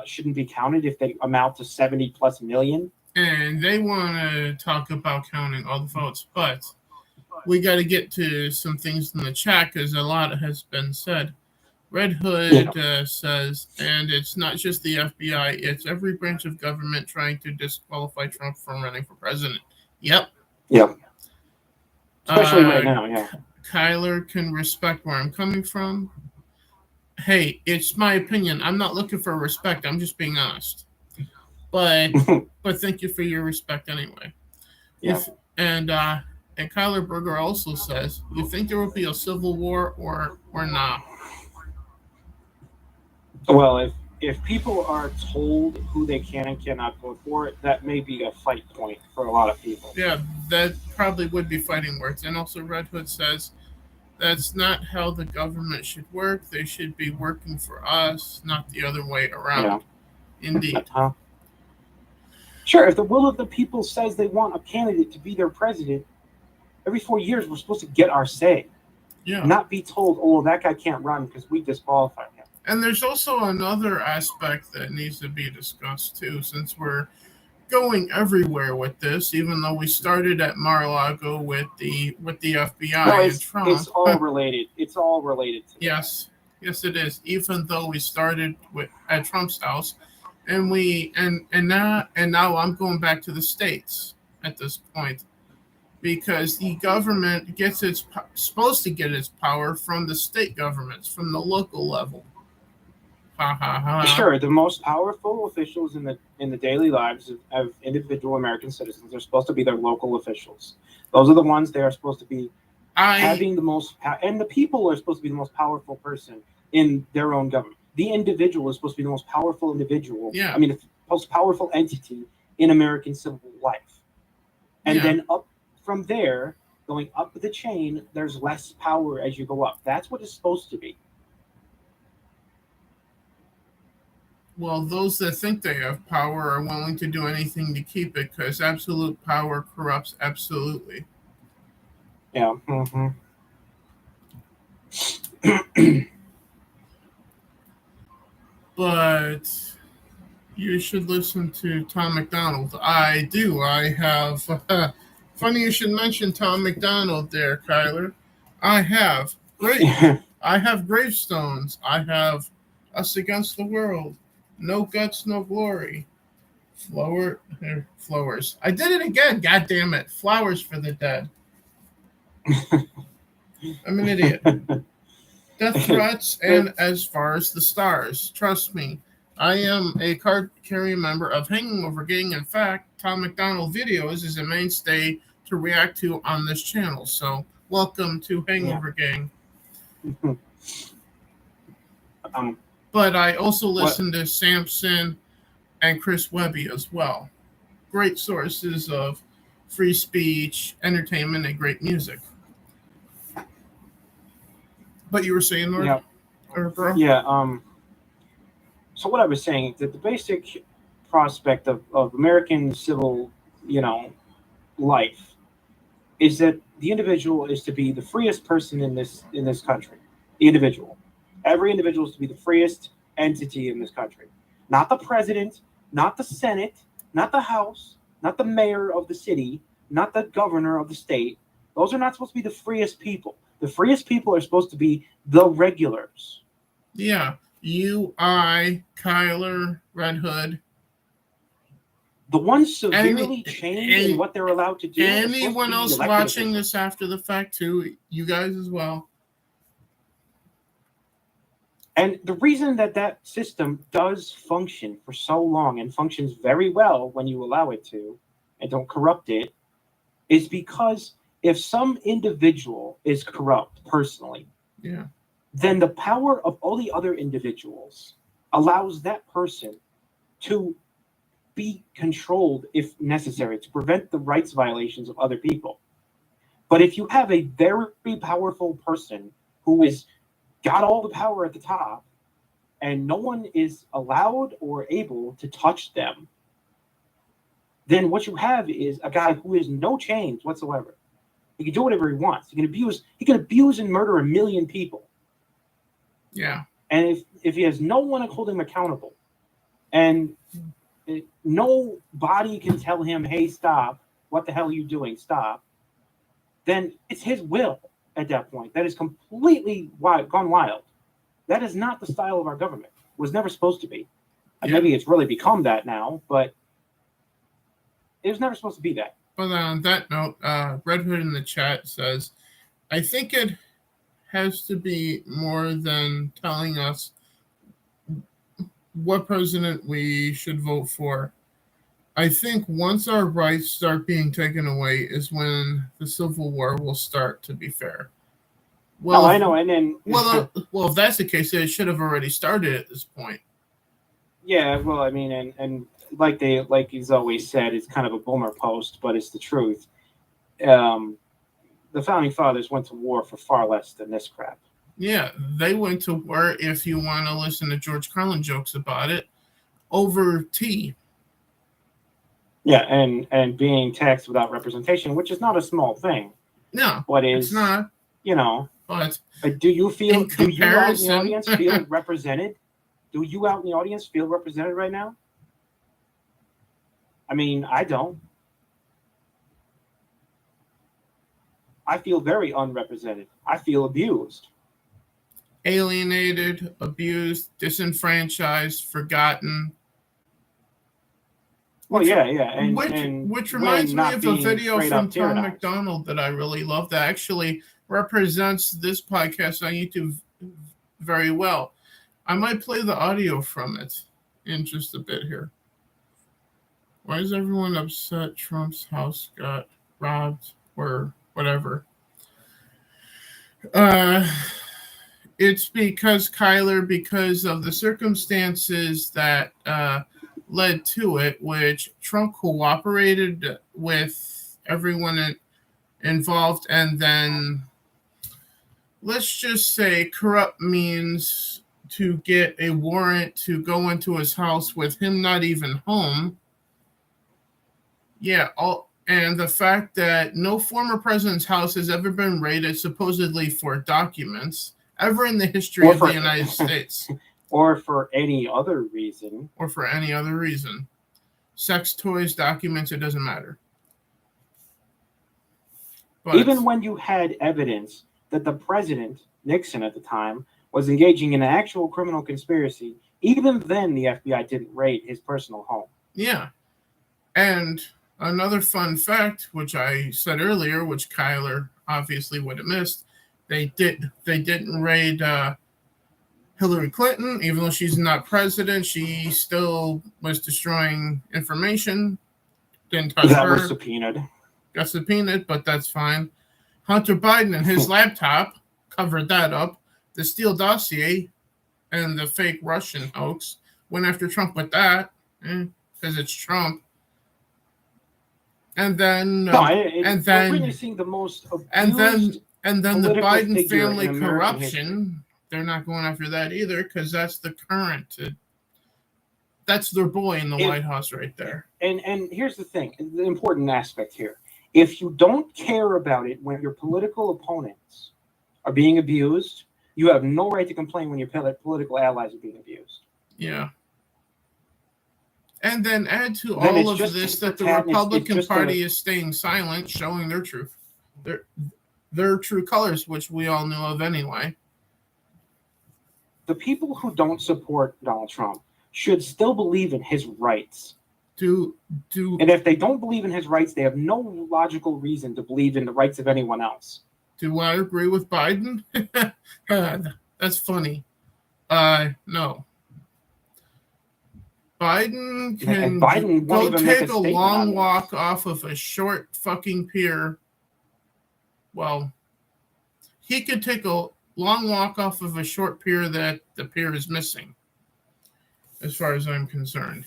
Speaker 2: shouldn't be counted if they amount to 70 plus million?
Speaker 1: And they want to talk about counting all the votes, but we got to get to some things in the chat because a lot has been said. Red Hood says, and it's not just the FBI, it's every branch of government trying to disqualify Trump from running for president. Yep.
Speaker 2: Especially right now, yeah.
Speaker 1: Kyler can respect where I'm coming from. Hey, it's my opinion. I'm not looking for respect. I'm just being honest. But thank you for your respect anyway.
Speaker 2: Yeah.
Speaker 1: And Kyler Berger also says, you think there will be a civil war or not?
Speaker 2: Well, if people are told who they can and cannot vote for, that may be a fight point for a lot of people.
Speaker 1: Yeah, that probably would be fighting words. And also, Red Hood says that's not how the government should work. They should be working for us, not the other way around.
Speaker 2: Yeah.
Speaker 1: Indeed.
Speaker 2: Sure, if the will of the people says they want a candidate to be their president, every 4 years we're supposed to get our say.
Speaker 1: Yeah.
Speaker 2: Not be told, oh, that guy can't run because we disqualified him.
Speaker 1: And there's also another aspect that needs to be discussed too, since we're going everywhere with this, even though we started at Mar-a-Lago with the FBI and Trump.
Speaker 2: It's all related. It's all related to
Speaker 1: yes, it is. Even though we started at Trump's house, and now I'm going back to the states at this point, because the government supposed to get its power from the state governments, from the local level.
Speaker 2: Sure, the most powerful officials in the daily lives of individual American citizens are supposed to be their local officials. Those are the ones they are supposed to be having the most, and the people are supposed to be the most powerful person in their own government. The individual is supposed to be the most powerful individual.
Speaker 1: Yeah.
Speaker 2: I mean, the most powerful entity in American civil life. And then up from there, going up the chain, there's less power as you go up. That's what it's supposed to be.
Speaker 1: Well, those that think they have power are willing to do anything to keep it, because absolute power corrupts absolutely.
Speaker 2: Yeah.
Speaker 1: But you should listen to Tom McDonald. I do. I have. Funny you should mention Tom McDonald there, Kyler. I have. Great. I have gravestones. I have Us Against the World. No Guts, No Glory. Flowers. I did it again. God damn it. Flowers for the Dead. I'm an idiot. Death Threats and As Far as the Stars. Trust me, I am a card-carrying member of Hangover Gang. In fact, Tom McDonald videos is a mainstay to react to on this channel. So, welcome to Hangover Gang. But I also listen to Samson and Chris Webby as well. Great sources of free speech, entertainment, and great music. But you were saying, Lord?
Speaker 2: Yeah.
Speaker 1: Or bro?
Speaker 2: Yeah. So what I was saying, that the basic prospect of American civil, life is that the individual is to be the freest person in this country. The individual. Every individual is to be the freest entity in this country. Not the president, not the Senate, not the House, not the mayor of the city, not the governor of the state. Those are not supposed to be the freest people. The freest people are supposed to be the regulars.
Speaker 1: Yeah. You, I, Kyler, Red Hood.
Speaker 2: The ones severely chained in what they're allowed to do.
Speaker 1: Anyone else watching this after the fact too, you guys as well.
Speaker 2: And the reason that system does function for so long and functions very well when you allow it to and don't corrupt it is because if some individual is corrupt personally, then the power of all the other individuals allows that person to be controlled if necessary, to prevent the rights violations of other people. But if you have a very powerful person who is got all the power at the top and no one is allowed or able to touch them, then what you have is a guy who has no chains whatsoever. He can do whatever he wants. He can abuse and murder 1 million people.
Speaker 1: Yeah.
Speaker 2: And if he has no one to hold him accountable, and nobody can tell him, hey, stop, what the hell are you doing? Stop. Then it's his will at that point. That is completely gone wild. That is not the style of our government. It was never supposed to be. And maybe it's really become that now, but it was never supposed to be that.
Speaker 1: But on that note, Red Hood in the chat says, I think it has to be more than telling us what president we should vote for. I think once our rights start being taken away is when the Civil War will start, to be fair.
Speaker 2: Well, I know, and then...
Speaker 1: Well, if that's the case, it should have already started at this point.
Speaker 2: Yeah, well, I mean, and like he's always said, it's kind of a boomer post, but it's the truth. The founding fathers went to war for far less than this crap.
Speaker 1: Yeah, they went to war, if you want to listen to George Carlin jokes about it, over tea.
Speaker 2: Yeah, and being taxed without representation, which is not a small thing.
Speaker 1: No,
Speaker 2: but
Speaker 1: it's not. But
Speaker 2: do you out in the audience feel represented? Do you out in the audience feel represented right now? I mean, I don't. I feel very unrepresented. I feel abused.
Speaker 1: Alienated, abused, disenfranchised, forgotten.
Speaker 2: Which
Speaker 1: reminds me of a video from Tom McDonald that I really love that actually represents this podcast on YouTube very well. I might play the audio from it in just a bit here. Why is everyone upset Trump's house got robbed or whatever? It's because of the circumstances that led to it, which Trump cooperated with everyone involved, and then let's just say corrupt means to get a warrant to go into his house with him not even home. Yeah, and the fact that no former president's house has ever been raided supposedly for documents ever in the history of the United States.
Speaker 2: Or for any other reason.
Speaker 1: Sex toys, documents, it doesn't matter.
Speaker 2: But even when you had evidence that the president, Nixon at the time, was engaging in an actual criminal conspiracy, even then the FBI didn't raid his personal home.
Speaker 1: Yeah. And another fun fact, which I said earlier, which Kyler obviously would have missed, they didn't raid Hillary Clinton, even though she's not president. She still was destroying information. Didn't touch her.
Speaker 2: That was subpoenaed.
Speaker 1: Got subpoenaed, but that's fine. Hunter Biden and his laptop covered that up. The Steele dossier and the fake Russian hoax went after Trump with that, because it's Trump. And then,
Speaker 2: we're witnessing the most abused
Speaker 1: and then the Biden family corruption. They're not going after that either, because that's the current. That's their boy in the White House right there.
Speaker 2: And here's the thing, the important aspect here. If you don't care about it when your political opponents are being abused, you have no right to complain when your political allies are being abused.
Speaker 1: Yeah. And then add to all of this that the Republican Party is staying silent, showing their truth. Their true colors, which we all knew of anyway.
Speaker 2: The people who don't support Donald Trump should still believe in his rights. And if they don't believe in his rights, they have no logical reason to believe in the rights of anyone else.
Speaker 1: Do I agree with Biden? That's funny. No. Biden can go take a long walk off of a short fucking pier. Well, he could take a long walk off of a short pier that the pier is missing, as far as I'm concerned.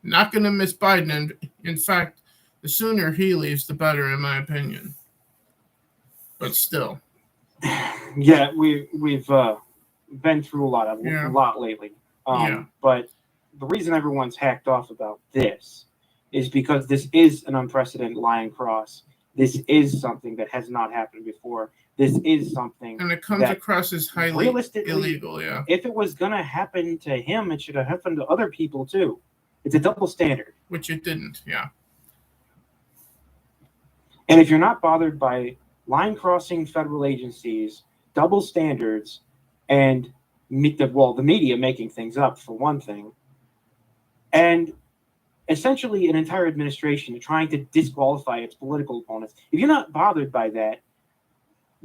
Speaker 1: Not going to miss Biden. And in fact, the sooner he leaves, the better, in my opinion. But still.
Speaker 2: Yeah, we've been through a lot lately. But the reason everyone's hacked off about this is because this is an unprecedented lying cross. This is something that has not happened before. This is something,
Speaker 1: and it comes across as highly illegal. Yeah.
Speaker 2: If it was going to happen to him, it should have happened to other people too. It's a double standard.
Speaker 1: Which it didn't, yeah.
Speaker 2: And if you're not bothered by line crossing federal agencies, double standards, and the media making things up, for one thing, and essentially an entire administration trying to disqualify its political opponents, if you're not bothered by that,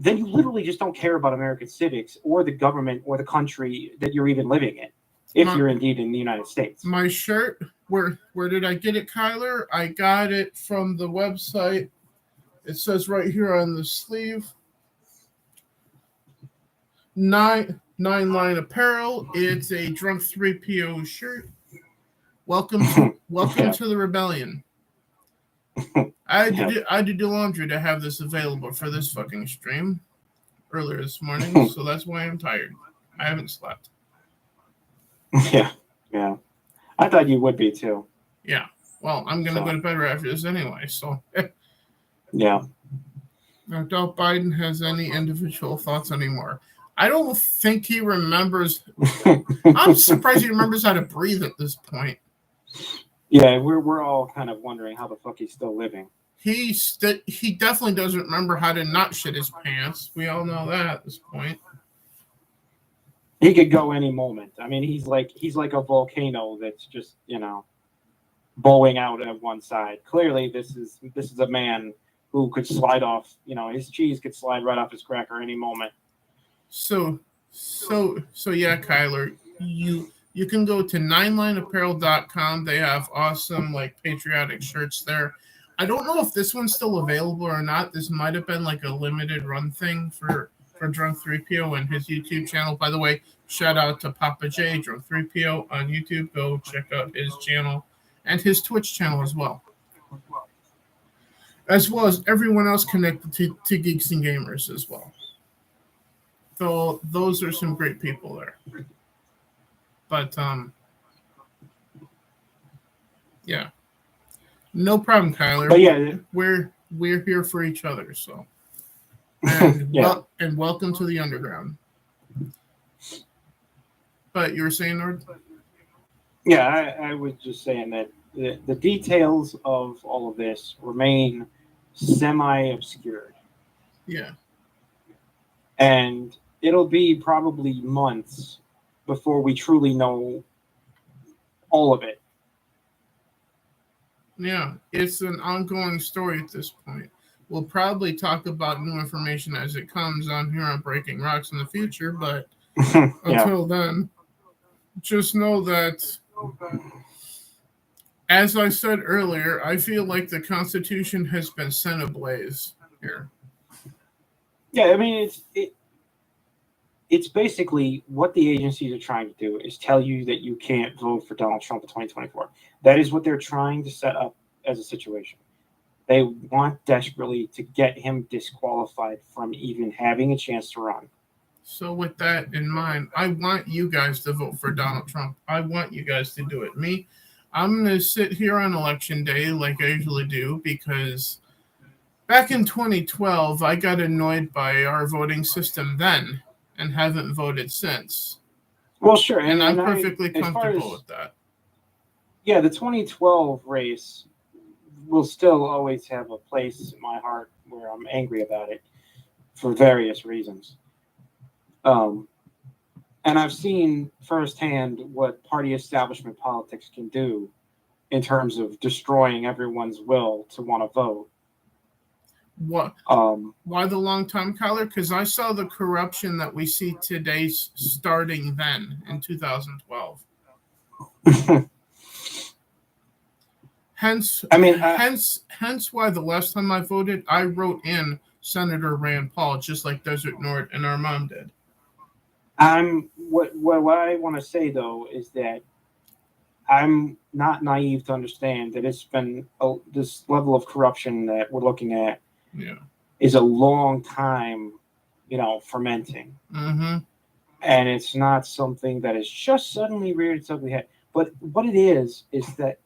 Speaker 2: then you literally just don't care about American civics or the government or the country that you're even living in. If you're indeed in the United States.
Speaker 1: My shirt, where did I get it, Kyler? I got it from the website. It says right here on the sleeve, Nine Line Apparel. It's a Drunk 3PO shirt. Welcome to the rebellion. I had to do laundry to have this available for this fucking stream earlier this morning, so that's why I'm tired. I haven't slept.
Speaker 2: Yeah. I thought you would be too.
Speaker 1: Yeah. Well, I'm gonna go to bed right after this anyway, so
Speaker 2: yeah.
Speaker 1: I doubt Biden has any individual thoughts anymore. I don't think he remembers. I'm surprised he remembers how to breathe at this point.
Speaker 2: Yeah, we're all kind of wondering how the fuck he's still living.
Speaker 1: He definitely doesn't remember how to not shit his pants. We all know that at this point.
Speaker 2: He could go any moment. I mean, he's like a volcano that's just, bowing out at one side. Clearly, this is a man who could slide off. His cheese could slide right off his cracker any moment.
Speaker 1: So yeah, Kyler, you can go to ninelineapparel.com. They have awesome patriotic shirts there. I don't know if this one's still available or not. This might have been a limited run thing for Drunk 3PO and his YouTube channel. By the way, shout out to Papa J, Drunk 3PO on YouTube. Go check out his channel and his Twitch channel as well. As well as everyone else connected to Geeks and Gamers as well. So those are some great people there. But yeah. No problem, Kyler.
Speaker 2: But yeah,
Speaker 1: we're here for each other, so. And, and welcome to the underground. But you were saying, Nord?
Speaker 2: Yeah, I was just saying that the details of all of this remain semi-obscured.
Speaker 1: Yeah.
Speaker 2: And it'll be probably months before we truly know all of it.
Speaker 1: Yeah, it's an ongoing story at this point. We'll probably talk about new information as it comes on here on Breaking Rocks in the future, but until then, just know that, as I said earlier, I feel like the Constitution has been sent ablaze here.
Speaker 2: Yeah, I mean, it's basically what the agencies are trying to do is tell you that you can't vote for Donald Trump in 2024. That is what they're trying to set up as a situation. They want desperately to get him disqualified from even having a chance to run.
Speaker 1: So with that in mind, I want you guys to vote for Donald Trump. I want you guys to do it. I'm going to sit here on election day like I usually do because back in 2012, I got annoyed by our voting system then and haven't voted since.
Speaker 2: Well, sure.
Speaker 1: And I'm perfectly comfortable with that.
Speaker 2: Yeah, the 2012 race will still always have a place in my heart where I'm angry about it for various reasons. And I've seen firsthand what party establishment politics can do in terms of destroying everyone's will to want to vote.
Speaker 1: What? Why the long time, Kyler? Because I saw the corruption that we see today starting then in 2012. Hence why the last time I voted, I wrote in Senator Rand Paul, just like Desert Nord and our mom did.
Speaker 2: What I want to say though is that I'm not naive to understand that it's been this level of corruption that we're looking at is a long time, fermenting.
Speaker 1: Mm-hmm.
Speaker 2: And it's not something that is just suddenly reared its ugly head. But what it is that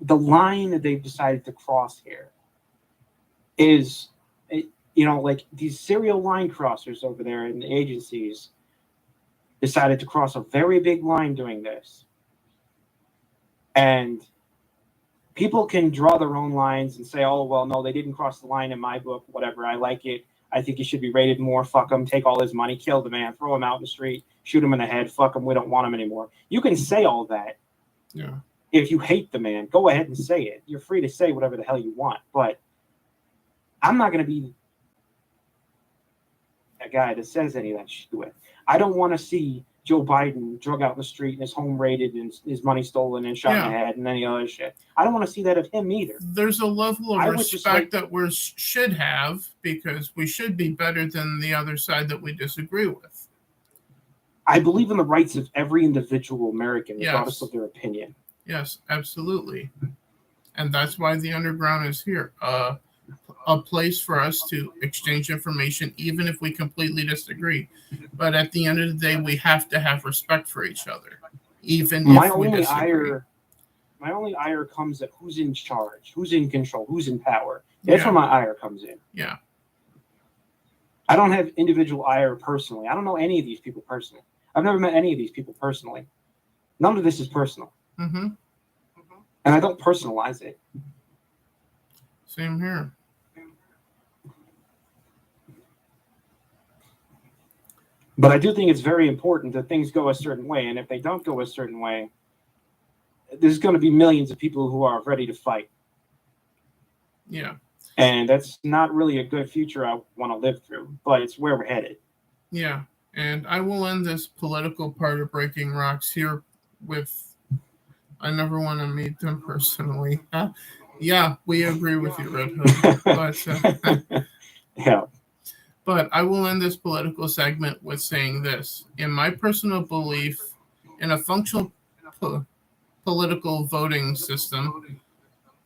Speaker 2: the line that they've decided to cross here is, like these serial line crossers over there in the agencies decided to cross a very big line doing this. And people can draw their own lines and say, oh, well, no, they didn't cross the line in my book, whatever. I like it. I think he should be rated more. Fuck him. Take all his money. Kill the man. Throw him out in the street. Shoot him in the head. Fuck him. We don't want him anymore. You can say all that.
Speaker 1: Yeah.
Speaker 2: If you hate the man, go ahead and say it. You're free to say whatever the hell you want. But I'm not going to be a guy that says any of that shit. I don't want to see Joe Biden drug out in the street and his home raided and his money stolen and shot in the head and any other shit. I don't want to see that of him either.
Speaker 1: There's a level of respect that we should have because we should be better than the other side that we disagree with.
Speaker 2: I believe in the rights of every individual American, regardless
Speaker 1: Yes.
Speaker 2: of their opinion.
Speaker 1: Yes, absolutely. And that's why the underground is here. A place for us to exchange information, even if we completely disagree. But at the end of the day, we have to have respect for each other, even if we disagree.
Speaker 2: My only ire comes at who's in charge, who's in control, who's in power. That's where my ire comes in.
Speaker 1: Yeah.
Speaker 2: I don't have individual ire personally. I don't know any of these people personally. I've never met any of these people personally. None of this is personal.
Speaker 1: Mm-hmm.
Speaker 2: And I don't personalize it.
Speaker 1: Same here.
Speaker 2: But I do think it's very important that things go a certain way. And if they don't go a certain way, there's going to be millions of people who are ready to fight.
Speaker 1: Yeah.
Speaker 2: And that's not really a good future I want to live through, but it's where we're headed.
Speaker 1: Yeah. And I will end this political part of Breaking Rocks here with, I never want to meet them personally. Yeah, we agree with you, Red Hood. But,
Speaker 2: yeah.
Speaker 1: But I will end this political segment with saying this. In my personal belief, in a functional political voting system,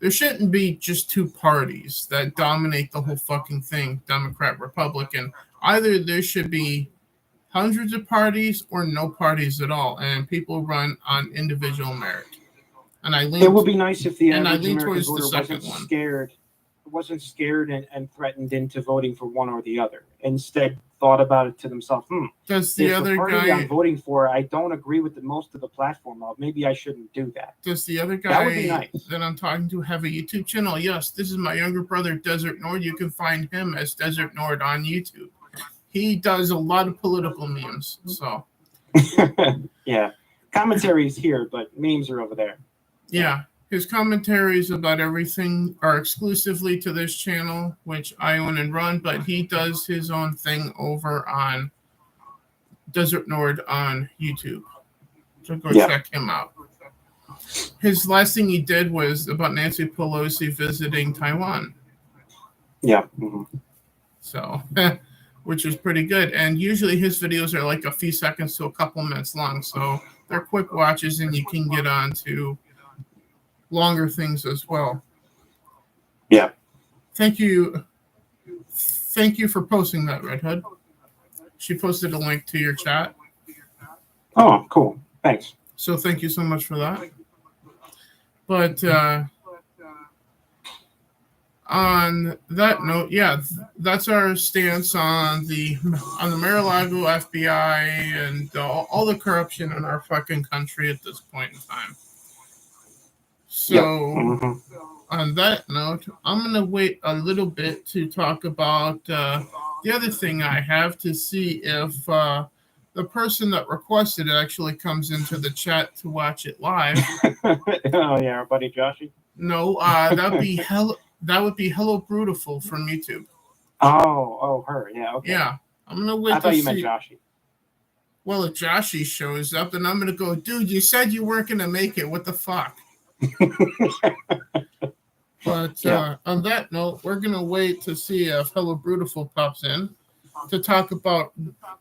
Speaker 1: there shouldn't be just two parties that dominate the whole fucking thing, Democrat, Republican. Either there should be hundreds of parties or no parties at all, and people run on individual merit. And
Speaker 2: it would be nice if the average American voter wasn't scared and threatened into voting for one or the other. Instead, thought about it to themselves.
Speaker 1: Does the other
Speaker 2: party I'm voting for, I don't agree with most of the platform of, maybe I shouldn't do that.
Speaker 1: Does the other guy that I'm talking to have a YouTube channel? Yes, this is my younger brother, Desert Nord. You can find him as Desert Nord on YouTube. He does a lot of political memes. So,
Speaker 2: yeah, commentaries here, but memes are over there.
Speaker 1: Yeah, his commentaries about everything are exclusively to this channel, which I own and run, but he does his own thing over on Desert Nord on YouTube. So go check him out. His last thing he did was about Nancy Pelosi visiting Taiwan.
Speaker 2: Yeah. Mm-hmm.
Speaker 1: So, which is pretty good. And usually his videos are like a few seconds to a couple minutes long. So they're quick watches and you can get on to longer things as well.
Speaker 2: Yeah.
Speaker 1: Thank you for posting that, Red Hood. She posted a link to your chat.
Speaker 2: Oh, cool. Thanks.
Speaker 1: So thank you so much for that. But on that note, yeah, that's our stance on the Mar-a-Lago FBI and all the corruption in our fucking country at this point in time. So, on that note, I'm going to wait a little bit to talk about the other thing I have to see if the person that requested it actually comes into the chat to watch it live.
Speaker 2: Oh, yeah, our buddy Joshy?
Speaker 1: No, that would be Hello Brutiful from YouTube.
Speaker 2: Oh, her, yeah, okay.
Speaker 1: Yeah, I'm going to wait
Speaker 2: I thought you meant Joshy.
Speaker 1: Well, if Joshy shows up, then I'm going to go, dude, you said you weren't going to make it. What the fuck? But on that note, we're going to wait to see if Hello Brutiful pops in to talk about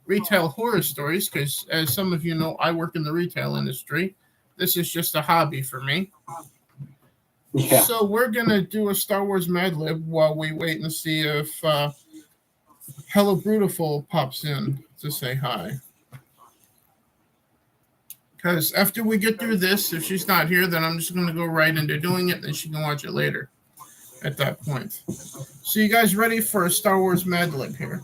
Speaker 1: retail horror stories, because as some of you know, I work in the retail industry. This is just a hobby for me. Yeah. So we're going to do a Star Wars Mad Lib while we wait and see if Hello Brutiful pops in to say hi. Because after we get through this, if she's not here, then I'm just going to go right into doing it, then she can watch it later at that point. So you guys ready for a Star Wars Mad Lib here?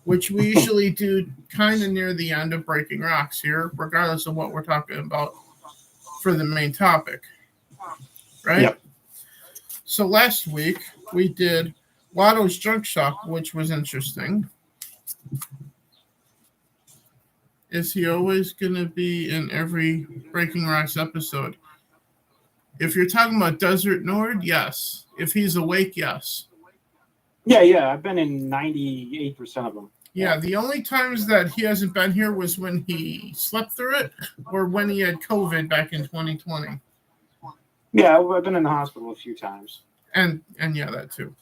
Speaker 1: Which we usually do kind of near the end of Breaking Rocks here, regardless of what we're talking about for the main topic. Right? Yep. So last week, we did Watto's Junk Shop, which was interesting. Is he always going to be in every Breaking Rocks episode? If you're talking about Desert Nord, yes. If he's awake, yes.
Speaker 2: Yeah. I've been in 98% of them.
Speaker 1: Yeah, the only times that he hasn't been here was when he slept through it or when he had COVID back in 2020.
Speaker 2: Yeah, I've been in the hospital a few times.
Speaker 1: And yeah, that too.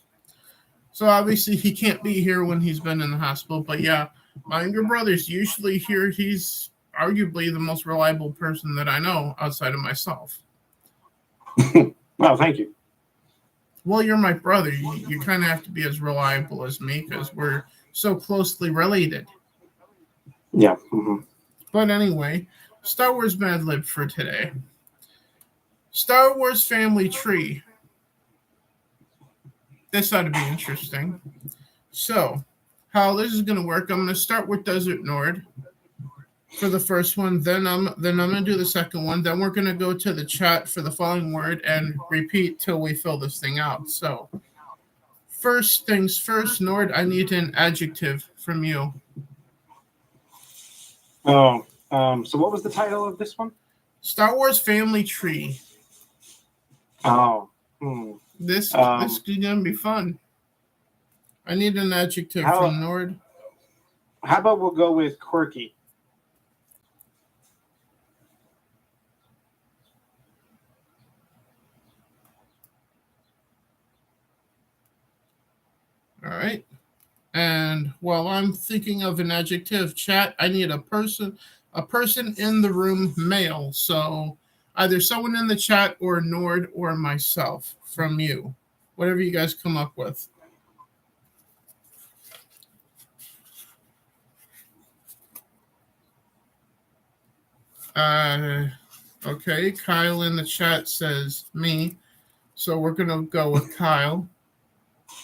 Speaker 1: So obviously he can't be here when he's been in the hospital. But yeah, my younger brother's usually here. He's arguably the most reliable person that I know outside of myself.
Speaker 2: Well, thank you.
Speaker 1: Well, you're my brother. You kind of have to be as reliable as me because we're so closely related.
Speaker 2: Yeah. Mm-hmm.
Speaker 1: But anyway, Star Wars Mad Lib for today. Star Wars Family Tree. This ought to be interesting. So, how this is going to work, I'm going to start with Desert Nord for the first one. Then I'm going to do the second one. Then we're going to go to the chat for the following word and repeat till we fill this thing out. So, first things first, Nord, I need an adjective from you.
Speaker 2: Oh, so what was the title of this one?
Speaker 1: Star Wars Family Tree.
Speaker 2: Oh,
Speaker 1: This is gonna be fun. I need an adjective from Nord.
Speaker 2: How about we'll go with quirky?
Speaker 1: All right. And while I'm thinking of an adjective, chat, I need a person in the room, male. So either someone in the chat or Nord or myself from you. Whatever you guys come up with. Okay, Kyle in the chat says me. So we're gonna go with Kyle.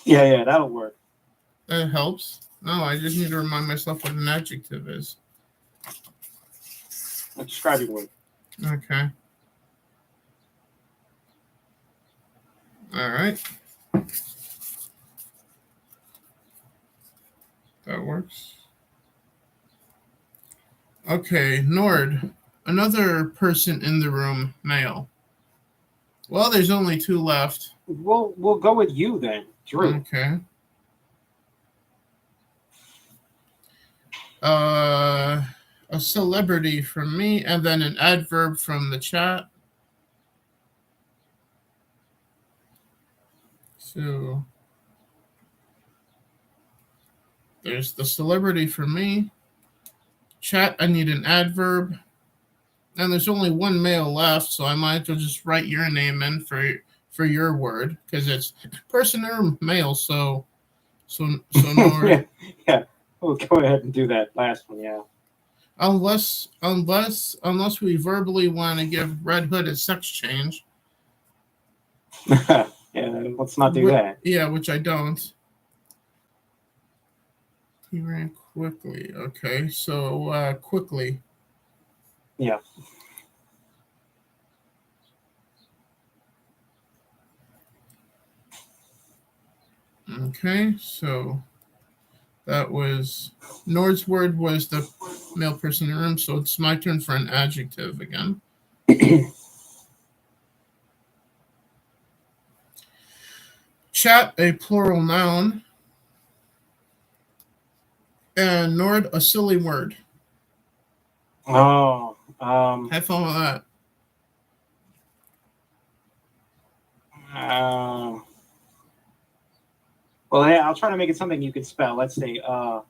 Speaker 2: Yeah, that'll work.
Speaker 1: That helps. No, I just need to remind myself what an adjective is.
Speaker 2: A describing word.
Speaker 1: Okay. All right. That works. Okay, Nord. Another person in the room, male. Well, there's only two left.
Speaker 2: We'll go with you then, Drew.
Speaker 1: Okay. A celebrity from me, and then an adverb from the chat. So there's the celebrity for me. Chat, I need an adverb. And there's only one male left, so I might as well just write your name in for your word because it's person or male. So Nord.
Speaker 2: Yeah. We'll go ahead and do that last one. Yeah.
Speaker 1: Unless we verbally want to give Red Hood a sex change.
Speaker 2: Yeah, let's not do that.
Speaker 1: Yeah, which I don't. He ran quickly. Okay, so quickly.
Speaker 2: Yeah.
Speaker 1: Okay, so that was Nord's word was the male person in the room, so it's my turn for an adjective again. Chat, a plural noun. And Nord, a silly word.
Speaker 2: Oh.
Speaker 1: Have fun with that.
Speaker 2: Well, yeah, I'll try to make it something you could spell. Let's say, how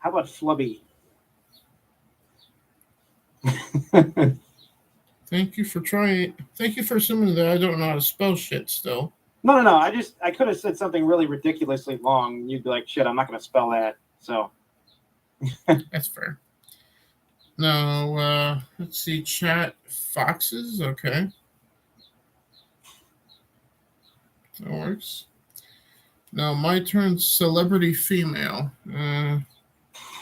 Speaker 2: about flubby?
Speaker 1: Thank you for trying. Thank you for assuming that I don't know how to spell shit still.
Speaker 2: No. I could have said something really ridiculously long. And you'd be like, shit, I'm not going to spell that. So.
Speaker 1: That's fair. Now, let's see. Chat, foxes. Okay. That works. Now, my turn, celebrity female.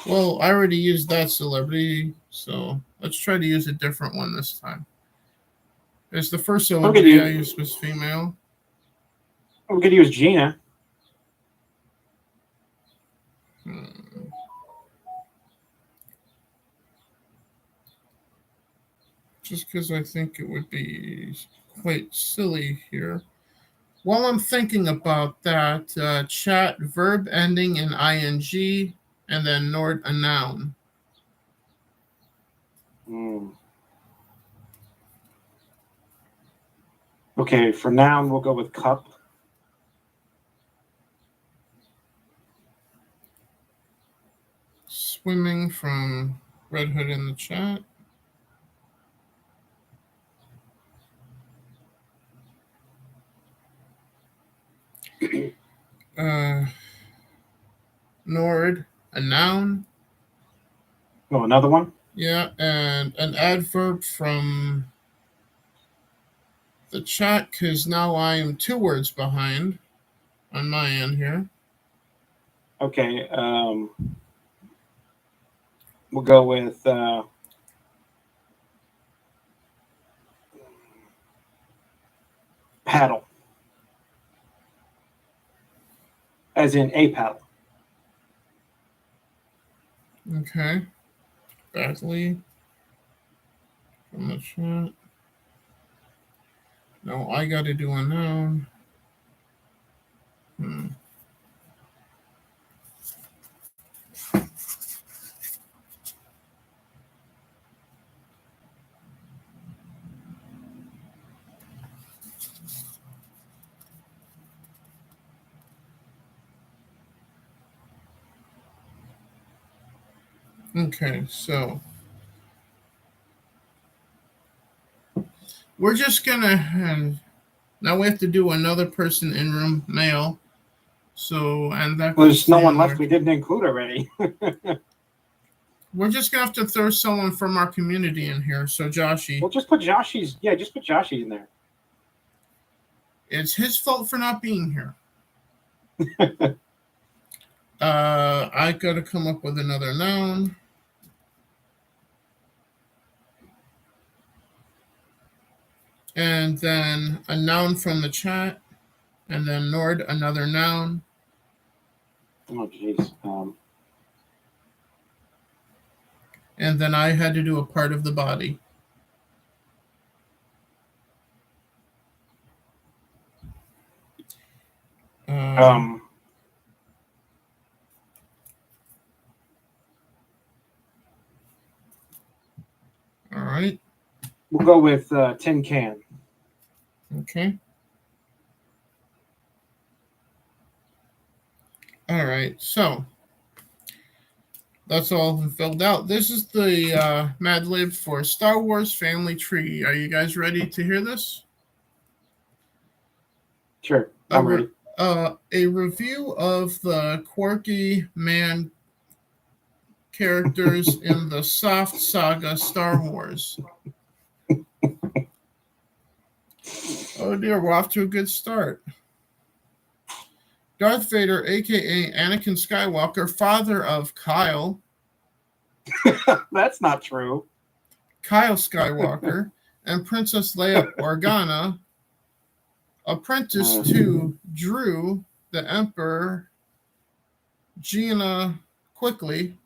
Speaker 1: Well, I already used that celebrity, so let's try to use a different one this time. It's the first celebrity I used was female.
Speaker 2: We could use Gina.
Speaker 1: Just because I think it would be quite silly here. While I'm thinking about that, chat, verb ending in ing, and then Nord, a noun.
Speaker 2: Okay, for noun, we'll go with cup.
Speaker 1: Swimming from Red Hood in the chat. Nord, a noun.
Speaker 2: Oh, another one?
Speaker 1: Yeah, and an adverb from the chat, because now I am 2 words behind on my end here.
Speaker 2: Okay. We'll go with paddle. As in a paddle.
Speaker 1: Okay. Badly. From the chat. No, I got to do a noun. Okay, so we're just gonna, now we have to do another person in room, male. So, and that
Speaker 2: Well,
Speaker 1: goes
Speaker 2: there's no one
Speaker 1: Taylor.
Speaker 2: left we didn't include already.
Speaker 1: We're just gonna have to throw someone from our community in here. So Joshy.
Speaker 2: Well, just put Joshy's. Yeah, just put Joshy in there.
Speaker 1: It's his fault for not being here. I gotta come up with another noun. And then a noun from the chat. And then Nord, another noun.
Speaker 2: Oh, jeez.
Speaker 1: And then I had to do a part of the body.
Speaker 2: All
Speaker 1: right.
Speaker 2: We'll go with tin can.
Speaker 1: Okay. All right. So that's all filled out. This is the Mad Lib for Star Wars Family Tree. Are you guys ready to hear this?
Speaker 2: Sure, I'm ready.
Speaker 1: A review of the quirky man characters in the soft saga Star Wars. Oh dear, we're off to a good start. Darth Vader, aka Anakin Skywalker, father of Kyle.
Speaker 2: That's not true.
Speaker 1: Kyle Skywalker, and Princess Leia Organa, apprentice to Drew, the Emperor, Gina quickly.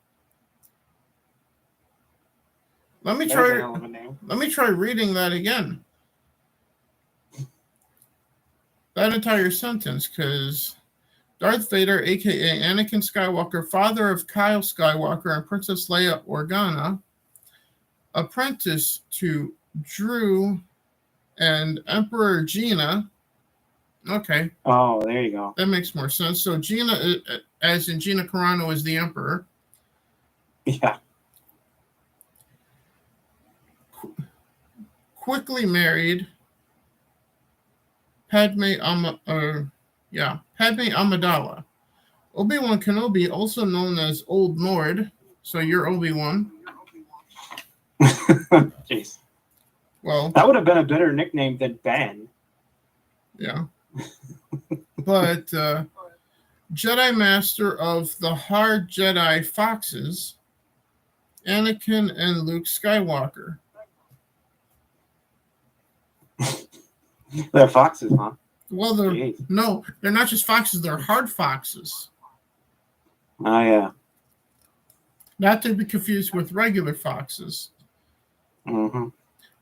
Speaker 1: Let me try reading that again. That entire sentence, because Darth Vader, aka Anakin Skywalker, father of Kyle Skywalker and Princess Leia Organa, apprentice to Drew and Emperor Gina. Okay.
Speaker 2: Oh, there you go.
Speaker 1: That makes more sense. So Gina, as in Gina Carano, is the Emperor.
Speaker 2: Yeah.
Speaker 1: Quickly married. Padme Amidala. Obi-Wan Kenobi, also known as Old Nord. So you're Obi-Wan.
Speaker 2: Jeez.
Speaker 1: Well,
Speaker 2: that would have been a better nickname than Ben.
Speaker 1: Yeah. But Jedi Master of the Hard Jedi Foxes, Anakin and Luke Skywalker.
Speaker 2: They're foxes, huh?
Speaker 1: Well, they're not just foxes, they're hard foxes.
Speaker 2: Oh, yeah.
Speaker 1: Not to be confused with regular foxes.
Speaker 2: Mm-hmm.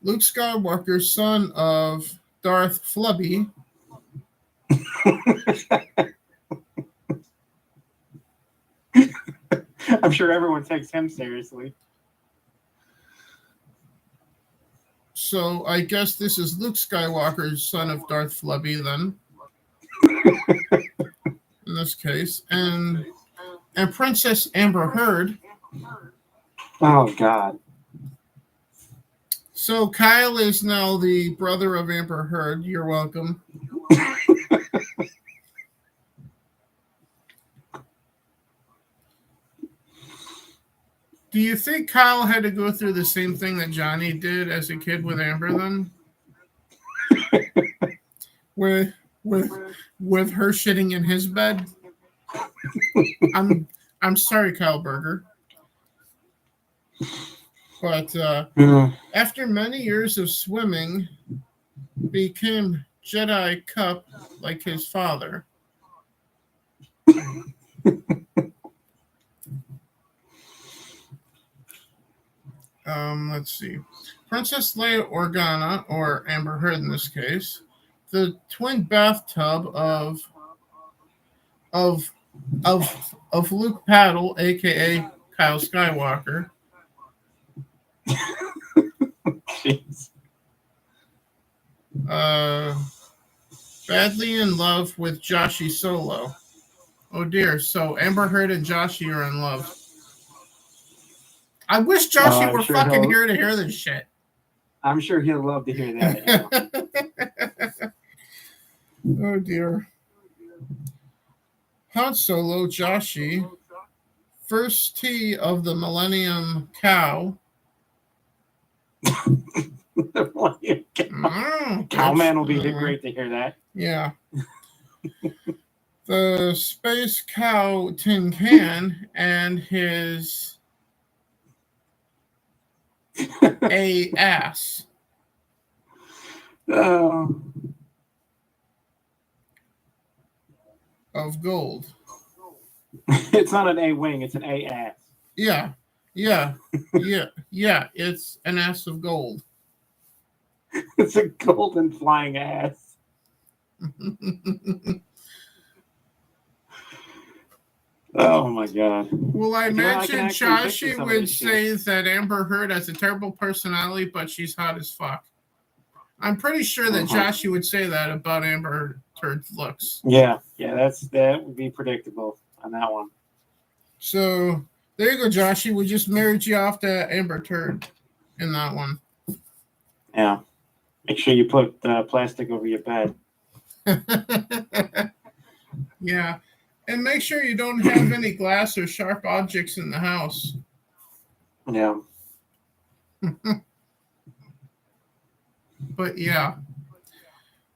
Speaker 1: Luke Skywalker, son of Darth Flubby.
Speaker 2: I'm sure everyone takes him seriously.
Speaker 1: So I guess this is Luke Skywalker, son of Darth Flubby, then. In this case. And Princess Amber Heard.
Speaker 2: Oh God.
Speaker 1: So Kyle is now the brother of Amber Heard. You're welcome. Do you think Kyle had to go through the same thing that Johnny did as a kid with Amber then? with with with her shitting in his bed? I'm sorry, Kyle Berger. But after many years of swimming, became Jedi Cup like his father. Let's see. Princess Leia Organa, or Amber Heard in this case, the twin bathtub of Luke Paddle, aka Kyle Skywalker.
Speaker 2: Jeez.
Speaker 1: Badly in love with Joshi Solo. Oh dear, so Amber Heard and Joshi are in love. I wish Joshi were
Speaker 2: sure
Speaker 1: fucking here to hear this shit.
Speaker 2: I'm sure he'll love to hear that.
Speaker 1: Yeah. Oh dear. Han Solo, Joshi, first tee of the Millennium Cow.
Speaker 2: Cowman will be great to hear that.
Speaker 1: Yeah. The Space Cow Tin Can and his a ass. Of gold.
Speaker 2: It's not an A wing, it's an A ass.
Speaker 1: Yeah. It's an ass of gold.
Speaker 2: It's a golden flying ass. Oh my God.
Speaker 1: Well, I imagine Joshi would say that Amber Heard has a terrible personality, but she's hot as fuck. I'm pretty sure that Joshi would say that about Amber Heard's looks.
Speaker 2: Yeah, that would be predictable on that one.
Speaker 1: So there you go, Joshi. We just married you off to Amber Heard in that one.
Speaker 2: Yeah. Make sure you put plastic over your bed.
Speaker 1: Yeah. And make sure you don't have any glass or sharp objects in the house.
Speaker 2: Yeah.
Speaker 1: But yeah,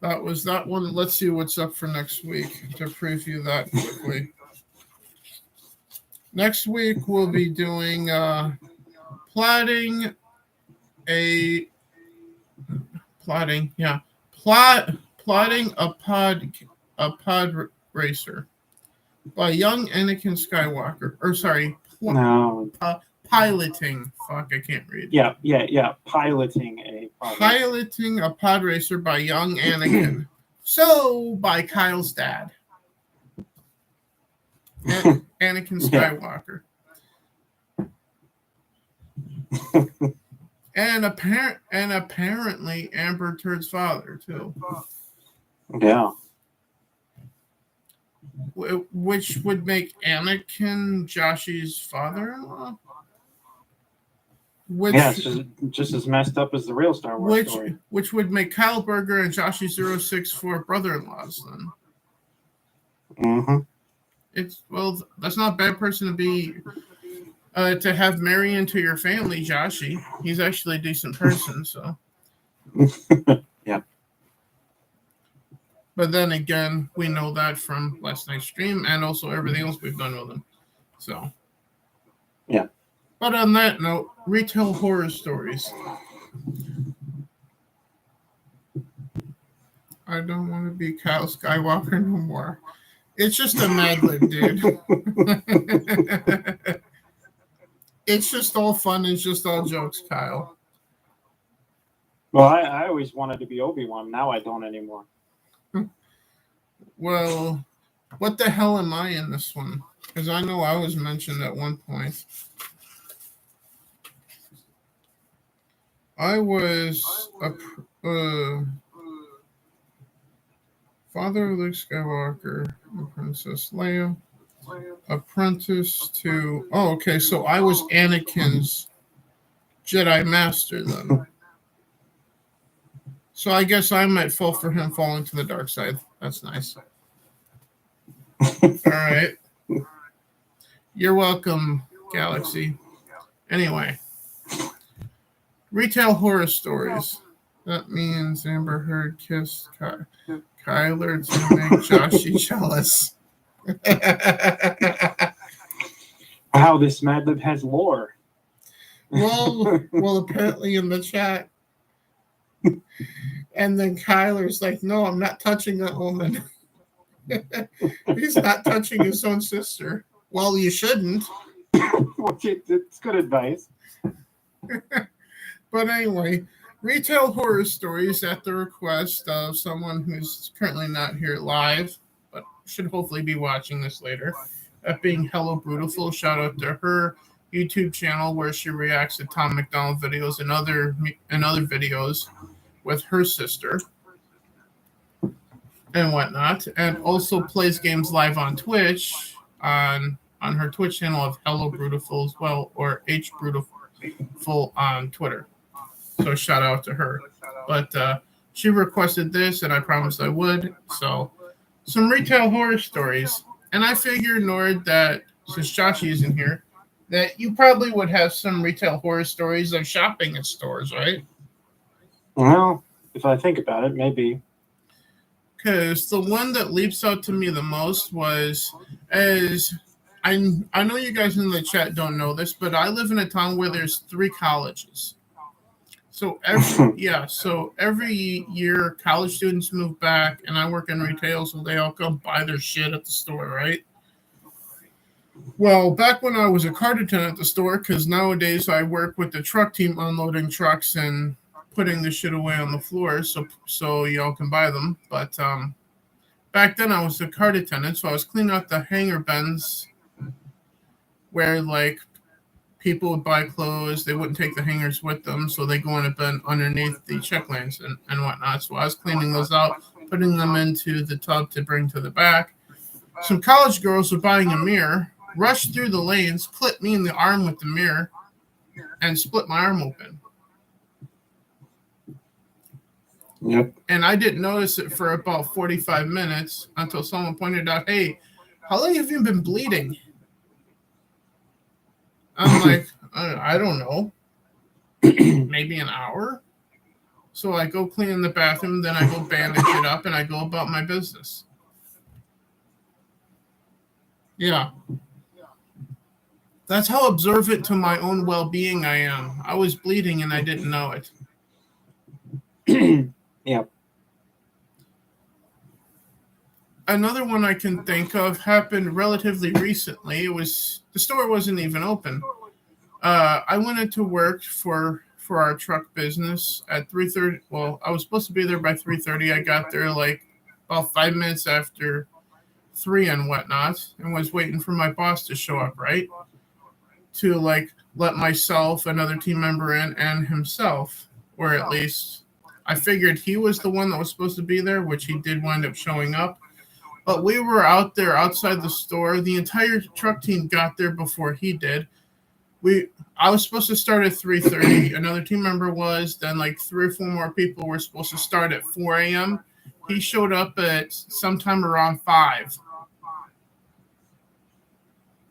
Speaker 1: that was that one. Let's see what's up for next week to preview that quickly. Next week we'll be doing plotting a pod racer by young Anakin Skywalker. Or sorry, piloting. Fuck, I can't read.
Speaker 2: Yeah. Piloting
Speaker 1: a pod racer by young Anakin. So by Kyle's dad, Anakin Skywalker. And apparently Amber Heard's father too.
Speaker 2: Yeah.
Speaker 1: Which would make Anakin Joshi's father-in-law.
Speaker 2: It's just as messed up as the real Star Wars story.
Speaker 1: Which would make Kyle Berger and Joshi 064 brother-in-laws then.
Speaker 2: Mm-hmm.
Speaker 1: That's not a bad person to be. To have marry into your family, Joshi. He's actually a decent person, so.
Speaker 2: Yeah.
Speaker 1: But then again, we know that from last night's stream and also everything else we've done with him. So.
Speaker 2: Yeah.
Speaker 1: But on that note, retail horror stories. I don't want to be Kyle Skywalker no more. It's just a Mad Lib, dude. It's just all fun. It's just all jokes, Kyle.
Speaker 2: Well, I always wanted to be Obi-Wan. Now I don't anymore.
Speaker 1: Well, what the hell am I in this one? Because I know I was mentioned at one point. I was a father of Luke Skywalker and Princess Leia. Apprentice to... Oh, okay. So I was Anakin's Jedi Master then. So I guess I might fall for him falling to the dark side. That's nice. All right. You're welcome, Galaxy. Anyway. Retail horror stories. That means Amber Heard kissed Kyler to make Joshy jealous.
Speaker 2: Wow, this Mad Lib has lore.
Speaker 1: Well, apparently in the chat. And then Kyler's like, no, I'm not touching that woman. He's not touching his own sister. Well, you shouldn't.
Speaker 2: It's good advice.
Speaker 1: But anyway, retail horror stories at the request of someone who's currently not here live, but should hopefully be watching this later. That being Hello Brutiful. Shout out to her YouTube channel where she reacts to Tom McDonald videos and other videos with her sister and whatnot, and also plays games live on Twitch on her Twitch channel of Hello Brutiful as well, or H Brutiful on Twitter. So shout out to her. But she requested this, and I promised I would. So some retail horror stories. And I figured, Nord, that since Joshi isn't here, that you probably would have some retail horror stories of shopping at stores, right?
Speaker 2: Well, if I think about it, maybe.
Speaker 1: Because the one that leaps out to me the most was, as I know you guys in the chat don't know this, but I live in a town where there's 3 colleges. So every year college students move back, and I work in retail, so they all come buy their shit at the store, right? Well, back when I was a cart attendant at the store, because nowadays I work with the truck team unloading trucks and putting the shit away on the floor so y'all can buy them. But back then I was a cart attendant, so I was cleaning out the hanger bins where like people would buy clothes, they wouldn't take the hangers with them, so they go in a bin underneath the check lanes and whatnot. So I was cleaning those out, putting them into the tub to bring to the back. Some college girls were buying a mirror, rushed through the lanes, clipped me in the arm with the mirror, and split my arm open.
Speaker 2: Yep.
Speaker 1: And I didn't notice it for about 45 minutes until someone pointed out, hey, how long have you been bleeding? I'm like, I don't know. Maybe an hour? So I go clean in the bathroom, then I go bandage it up, and I go about my business. Yeah. That's how observant to my own well-being I am. I was bleeding and I didn't know it.
Speaker 2: Yeah.
Speaker 1: Another one I can think of happened relatively recently. The store wasn't even open. I went into work for our truck business at 3:30. Well, I was supposed to be there by 3:30. I got there like about 5 minutes after 3 and whatnot, and was waiting for my boss to show up, right? To like let myself, another team member in, and himself, or at least I figured he was the one that was supposed to be there, which he did wind up showing up. But we were out there outside the store. The entire truck team got there before he did. I was supposed to start at 3:30. Another team member was. Then like 3 or 4 more people were supposed to start at 4 a.m. He showed up at sometime around 5.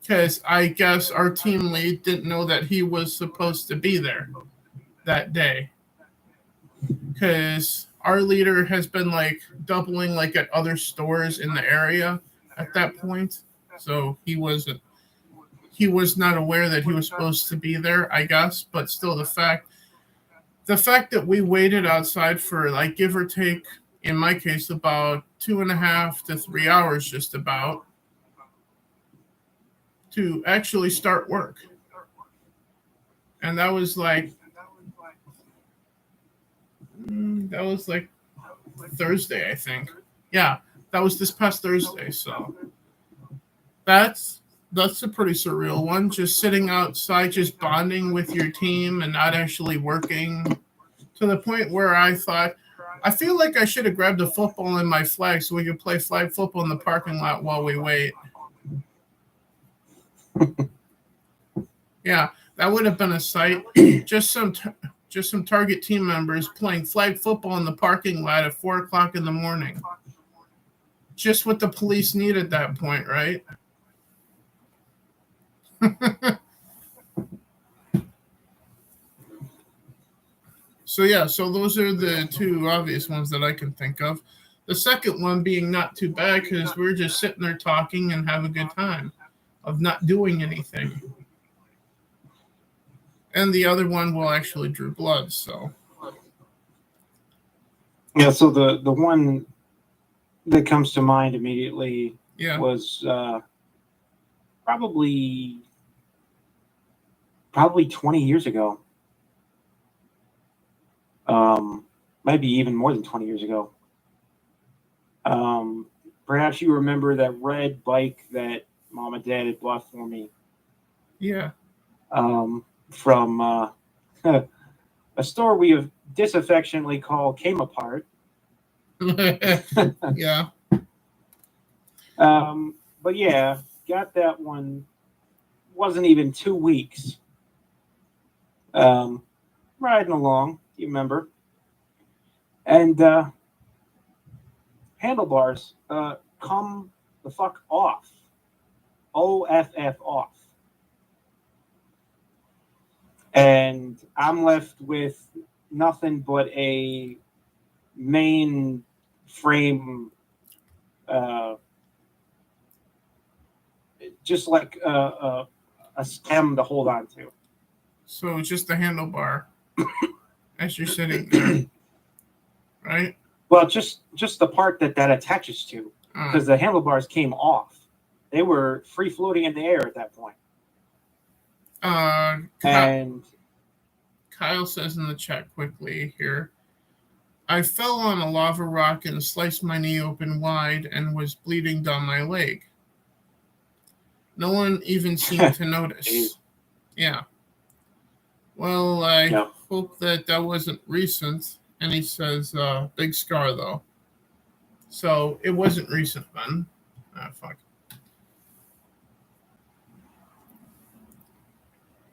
Speaker 1: Because I guess our team lead didn't know that he was supposed to be there that day. Because our leader has been like doubling like at other stores in the area at that point. So he was not aware that he was supposed to be there, I guess. But still the fact that we waited outside for like give or take, in my case, about 2.5 to 3 hours just about, to actually start work. And that was like Thursday, I think. Yeah, that was this past Thursday. So that's a pretty surreal one. Just sitting outside, just bonding with your team and not actually working, to the point where I thought, I feel like I should have grabbed a football and my flag so we could play flag football in the parking lot while we wait. Yeah, That would have been a sight. Just some Target team members playing flag football in the parking lot at 4:00 in the morning. Just what the police need at that point, right? So those are the two obvious ones that I can think of. The second one being not too bad because we're just sitting there talking and have a good time of not doing anything. And the other one will actually drew blood, so.
Speaker 2: Yeah, so the one that comes to mind immediately was probably 20 years ago. Maybe even more than 20 years ago. Perhaps you remember that red bike that Mom and Dad had bought for me.
Speaker 1: Yeah.
Speaker 2: From a store we have disaffectionately called Came Apart.
Speaker 1: Yeah.
Speaker 2: But yeah, got that one. Wasn't even 2 weeks. Riding along, you remember? And handlebars come the fuck off. OFF off. And I'm left with nothing but a main frame, just like a stem to hold on to.
Speaker 1: So just the handlebar as you're sitting there, right?
Speaker 2: Well, just the part that attaches to, because the handlebars came off. They were free floating in the air at that point.
Speaker 1: And Kyle says in the chat quickly here, I fell on a lava rock and sliced my knee open wide and was bleeding down my leg. No one even seemed to notice. Yeah. Well, I hope that wasn't recent. And he says, big scar, though. So it wasn't recent then. Fuck.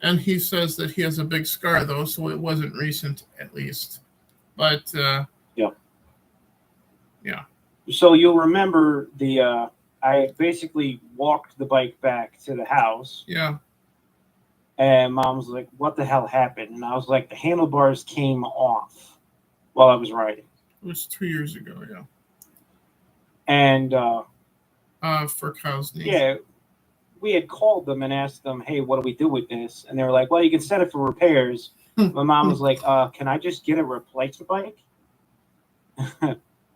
Speaker 1: And he says that he has a big scar, though, so it wasn't recent, at least. But, yeah.
Speaker 2: So you'll remember I basically walked the bike back to the house.
Speaker 1: Yeah.
Speaker 2: And Mom was like, what the hell happened? And I was like, the handlebars came off while I was riding.
Speaker 1: It was 2 years ago, yeah.
Speaker 2: And
Speaker 1: for Kyle's knee.
Speaker 2: Yeah. We had called them and asked them, hey, what do we do with this? And they were like, well, you can send it for repairs. My mom was like, can I just get a replacement bike?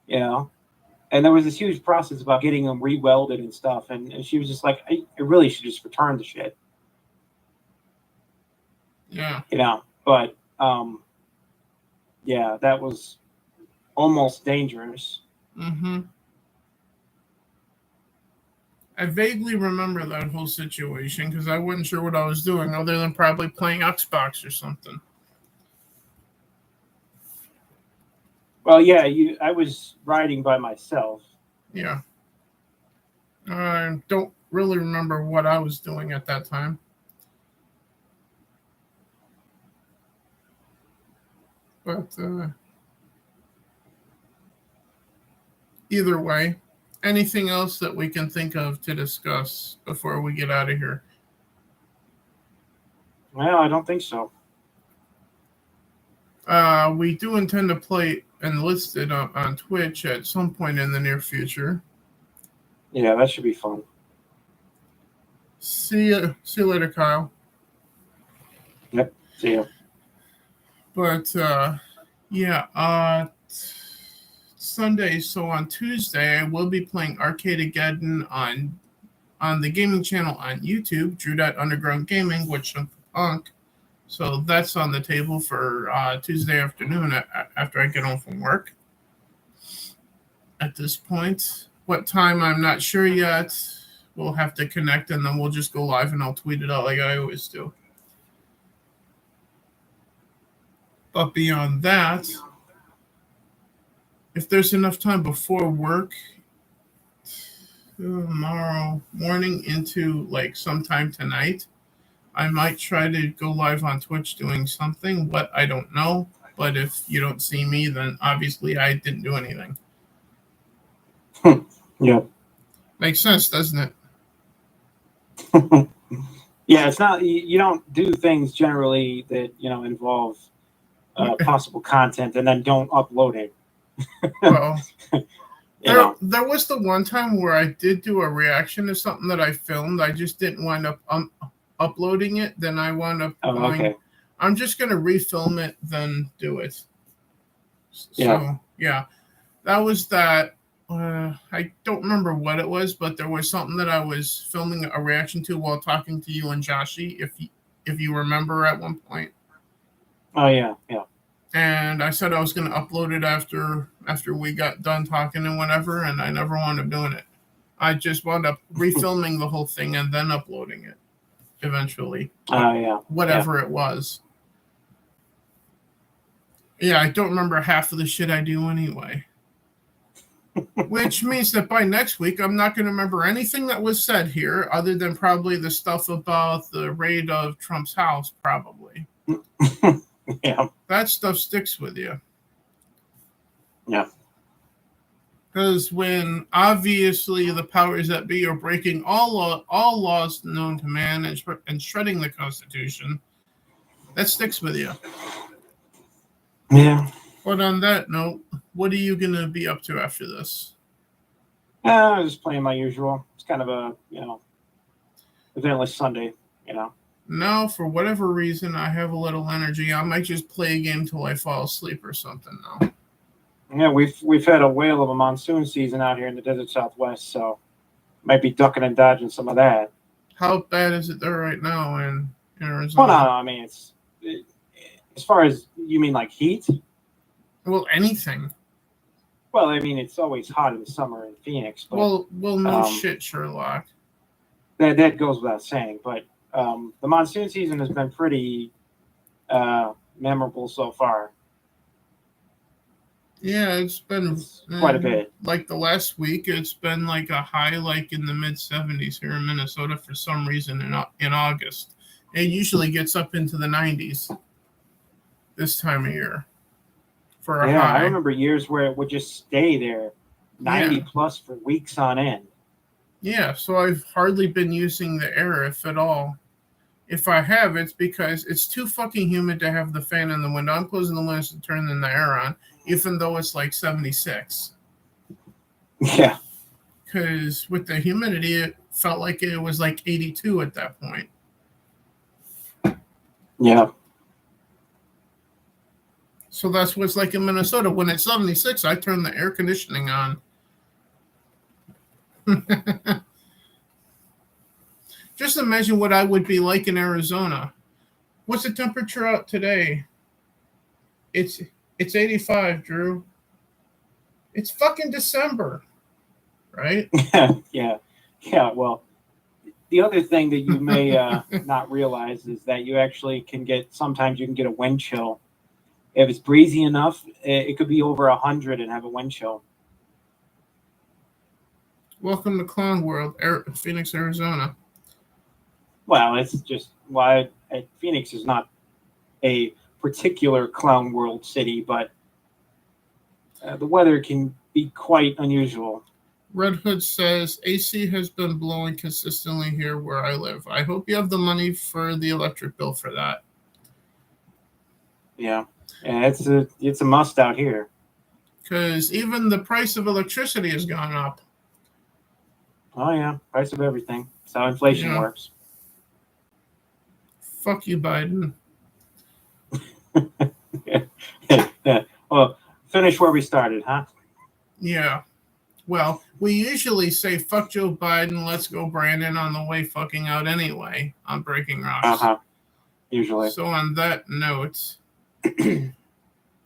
Speaker 2: You know? And there was this huge process about getting them re-welded and stuff. And she was just like, I really should just return the shit.
Speaker 1: Yeah.
Speaker 2: You know? But, yeah, that was almost dangerous.
Speaker 1: Mm-hmm. I vaguely remember that whole situation because I wasn't sure what I was doing other than probably playing Xbox or something.
Speaker 2: Well, yeah, I was riding by myself.
Speaker 1: Yeah. I don't really remember what I was doing at that time. But either way, anything else that we can think of to discuss before we get out of here?
Speaker 2: Well, I don't think so.
Speaker 1: We do intend to play Enlisted on Twitch at some point in the near future.
Speaker 2: Yeah, that should be fun.
Speaker 1: See you later, Kyle.
Speaker 2: Yep, see you.
Speaker 1: But, Sunday, so on Tuesday, I will be playing Arcade-ageddon on the gaming channel on YouTube, Drew.Underground Gaming with Chunk Punk. So that's on the table for Tuesday afternoon after I get home from work. At this point, what time, I'm not sure yet. We'll have to connect, and then we'll just go live, and I'll tweet it out like I always do. But beyond that, if there's enough time before work, tomorrow morning into like sometime tonight, I might try to go live on Twitch doing something, but I don't know. But if you don't see me, then obviously I didn't do anything.
Speaker 2: Yeah.
Speaker 1: Makes sense, doesn't it?
Speaker 2: Yeah, it's not. You don't do things generally that involve possible content and then don't upload it.
Speaker 1: Well, there was the one time where I did do a reaction to something that I filmed. I just didn't wind up uploading it. Then I wound up going,
Speaker 2: okay.
Speaker 1: I'm just going to refilm it, then do it. So, yeah. That was that. I don't remember what it was, but there was something that I was filming a reaction to while talking to you and Joshi, if you remember at one point.
Speaker 2: Oh, yeah.
Speaker 1: And I said I was going to upload it after we got done talking and whatever, and I never wound up doing it. I just wound up refilming the whole thing and then uploading it eventually. Whatever it was. Yeah, I don't remember half of the shit I do anyway. Which means that by next week, I'm not going to remember anything that was said here other than probably the stuff about the raid of Trump's house, probably.
Speaker 2: Yeah.
Speaker 1: That stuff sticks with you.
Speaker 2: Yeah.
Speaker 1: Because when obviously the powers that be are breaking all laws known to man and shredding the Constitution, that sticks with you.
Speaker 2: Yeah.
Speaker 1: But on that note, what are you going to be up to after this?
Speaker 2: I'm just playing my usual. It's kind of a, eventless Sunday,
Speaker 1: Now, for whatever reason, I have a little energy. I might just play a game till I fall asleep or something now.
Speaker 2: Yeah, we've had a whale of a monsoon season out here in the desert Southwest, so might be ducking and dodging some of that.
Speaker 1: How bad is it there right now in Arizona?
Speaker 2: Well, no, I mean, as far as you mean like heat?
Speaker 1: Well, anything.
Speaker 2: Well, I mean, it's always hot in the summer in Phoenix. But,
Speaker 1: well, no shit, Sherlock.
Speaker 2: That goes without saying. But the monsoon season has been pretty memorable so far.
Speaker 1: Yeah, it's been
Speaker 2: quite a bit.
Speaker 1: Like the last week, it's been like a high, like in the mid 70s here in Minnesota for some reason in August. It usually gets up into the 90s this time of year. For a high.
Speaker 2: I remember years where it would just stay there 90 plus for weeks on end.
Speaker 1: Yeah, so I've hardly been using the air, if at all. If I have, it's because it's too fucking humid to have the fan in the window. I'm closing the windows to turn the air on, even though it's like 76.
Speaker 2: Yeah.
Speaker 1: Because with the humidity, it felt like it was like 82 at that point.
Speaker 2: Yeah.
Speaker 1: So that's what's like in Minnesota. When it's 76, I turn the air conditioning on. Just imagine what I would be like in Arizona. What's the temperature out today? It's 85, Drew. It's fucking December, right?
Speaker 2: Yeah. Well, the other thing that you may not realize is that you actually sometimes you can get a wind chill. If it's breezy enough, it could be over 100 and have a wind chill.
Speaker 1: Welcome to Clown World, Phoenix, Arizona.
Speaker 2: Well, it's just Phoenix is not a particular Clown World city, but the weather can be quite unusual.
Speaker 1: Red Hood says, AC has been blowing consistently here where I live. I hope you have the money for the electric bill for that.
Speaker 2: Yeah, it's a must out here.
Speaker 1: Because even the price of electricity has gone up.
Speaker 2: Oh, yeah, price of everything. That's how inflation works.
Speaker 1: Fuck you, Biden.
Speaker 2: Yeah. Well, finish where we started, huh?
Speaker 1: Yeah. Well, we usually say, fuck Joe Biden, let's go Brandon on the way fucking out anyway on Breaking Rocks.
Speaker 2: Uh-huh. Usually.
Speaker 1: So on that note,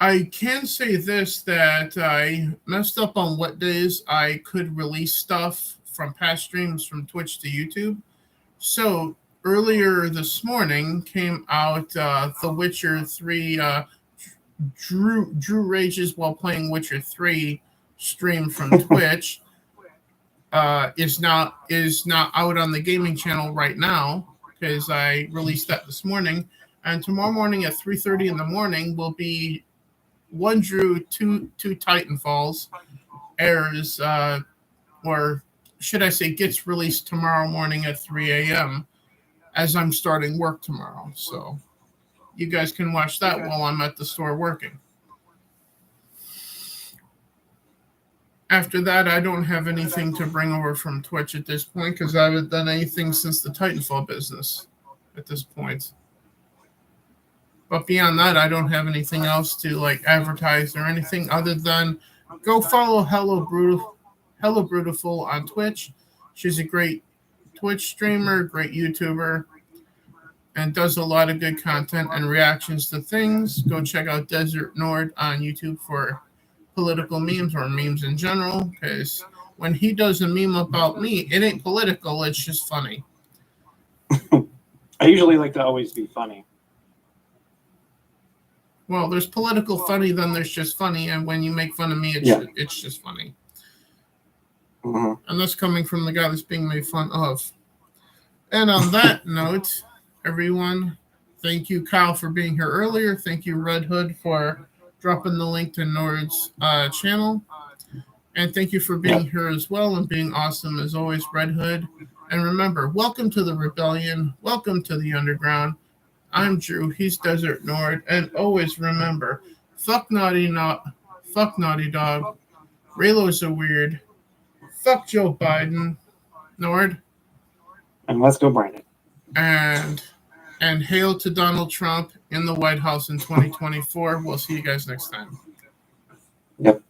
Speaker 1: I can say this, that I messed up on what days I could release stuff from past streams from Twitch to YouTube. So earlier this morning came out The Witcher 3 Drew Rages while playing Witcher 3 stream from Twitch. Is not out on the gaming channel right now. because I released that this morning. And tomorrow morning at 3:30 in the morning will be One Drew, Two Titanfalls airs, or should I say gets released tomorrow morning at 3 a.m. as I'm starting work tomorrow. So you guys can watch that while I'm at the store working. After that, I don't have anything to bring over from Twitch at this point because I haven't done anything since the Titanfall business at this point. But beyond that, I don't have anything else to like advertise or anything other than go follow Hello Brutiful on Twitch. She's a great Twitch streamer, great YouTuber, and does a lot of good content and reactions to things. Go check out Desert Nord on YouTube for political memes or memes in general, because when he does a meme about me, it ain't political, it's just funny.
Speaker 2: I usually like to always be funny.
Speaker 1: Well, there's political funny, then there's just funny, and when you make fun of me, it's just funny.
Speaker 2: Mm-hmm.
Speaker 1: And that's coming from the guy that's being made fun of. And on that note, everyone, thank you, Kyle, for being here earlier. Thank you, Red Hood, for dropping the link to Nord's channel. And thank you for being here as well and being awesome as always, Red Hood. And remember, welcome to the Rebellion. Welcome to the Underground. I'm Drew. He's Desert Nord. And always remember, fuck Naughty Dog. Raylo's a weird. Fuck Joe Biden. Nord.
Speaker 2: And let's go, Brandon.
Speaker 1: And hail to Donald Trump in the White House in 2024. We'll see you guys next time.
Speaker 2: Yep.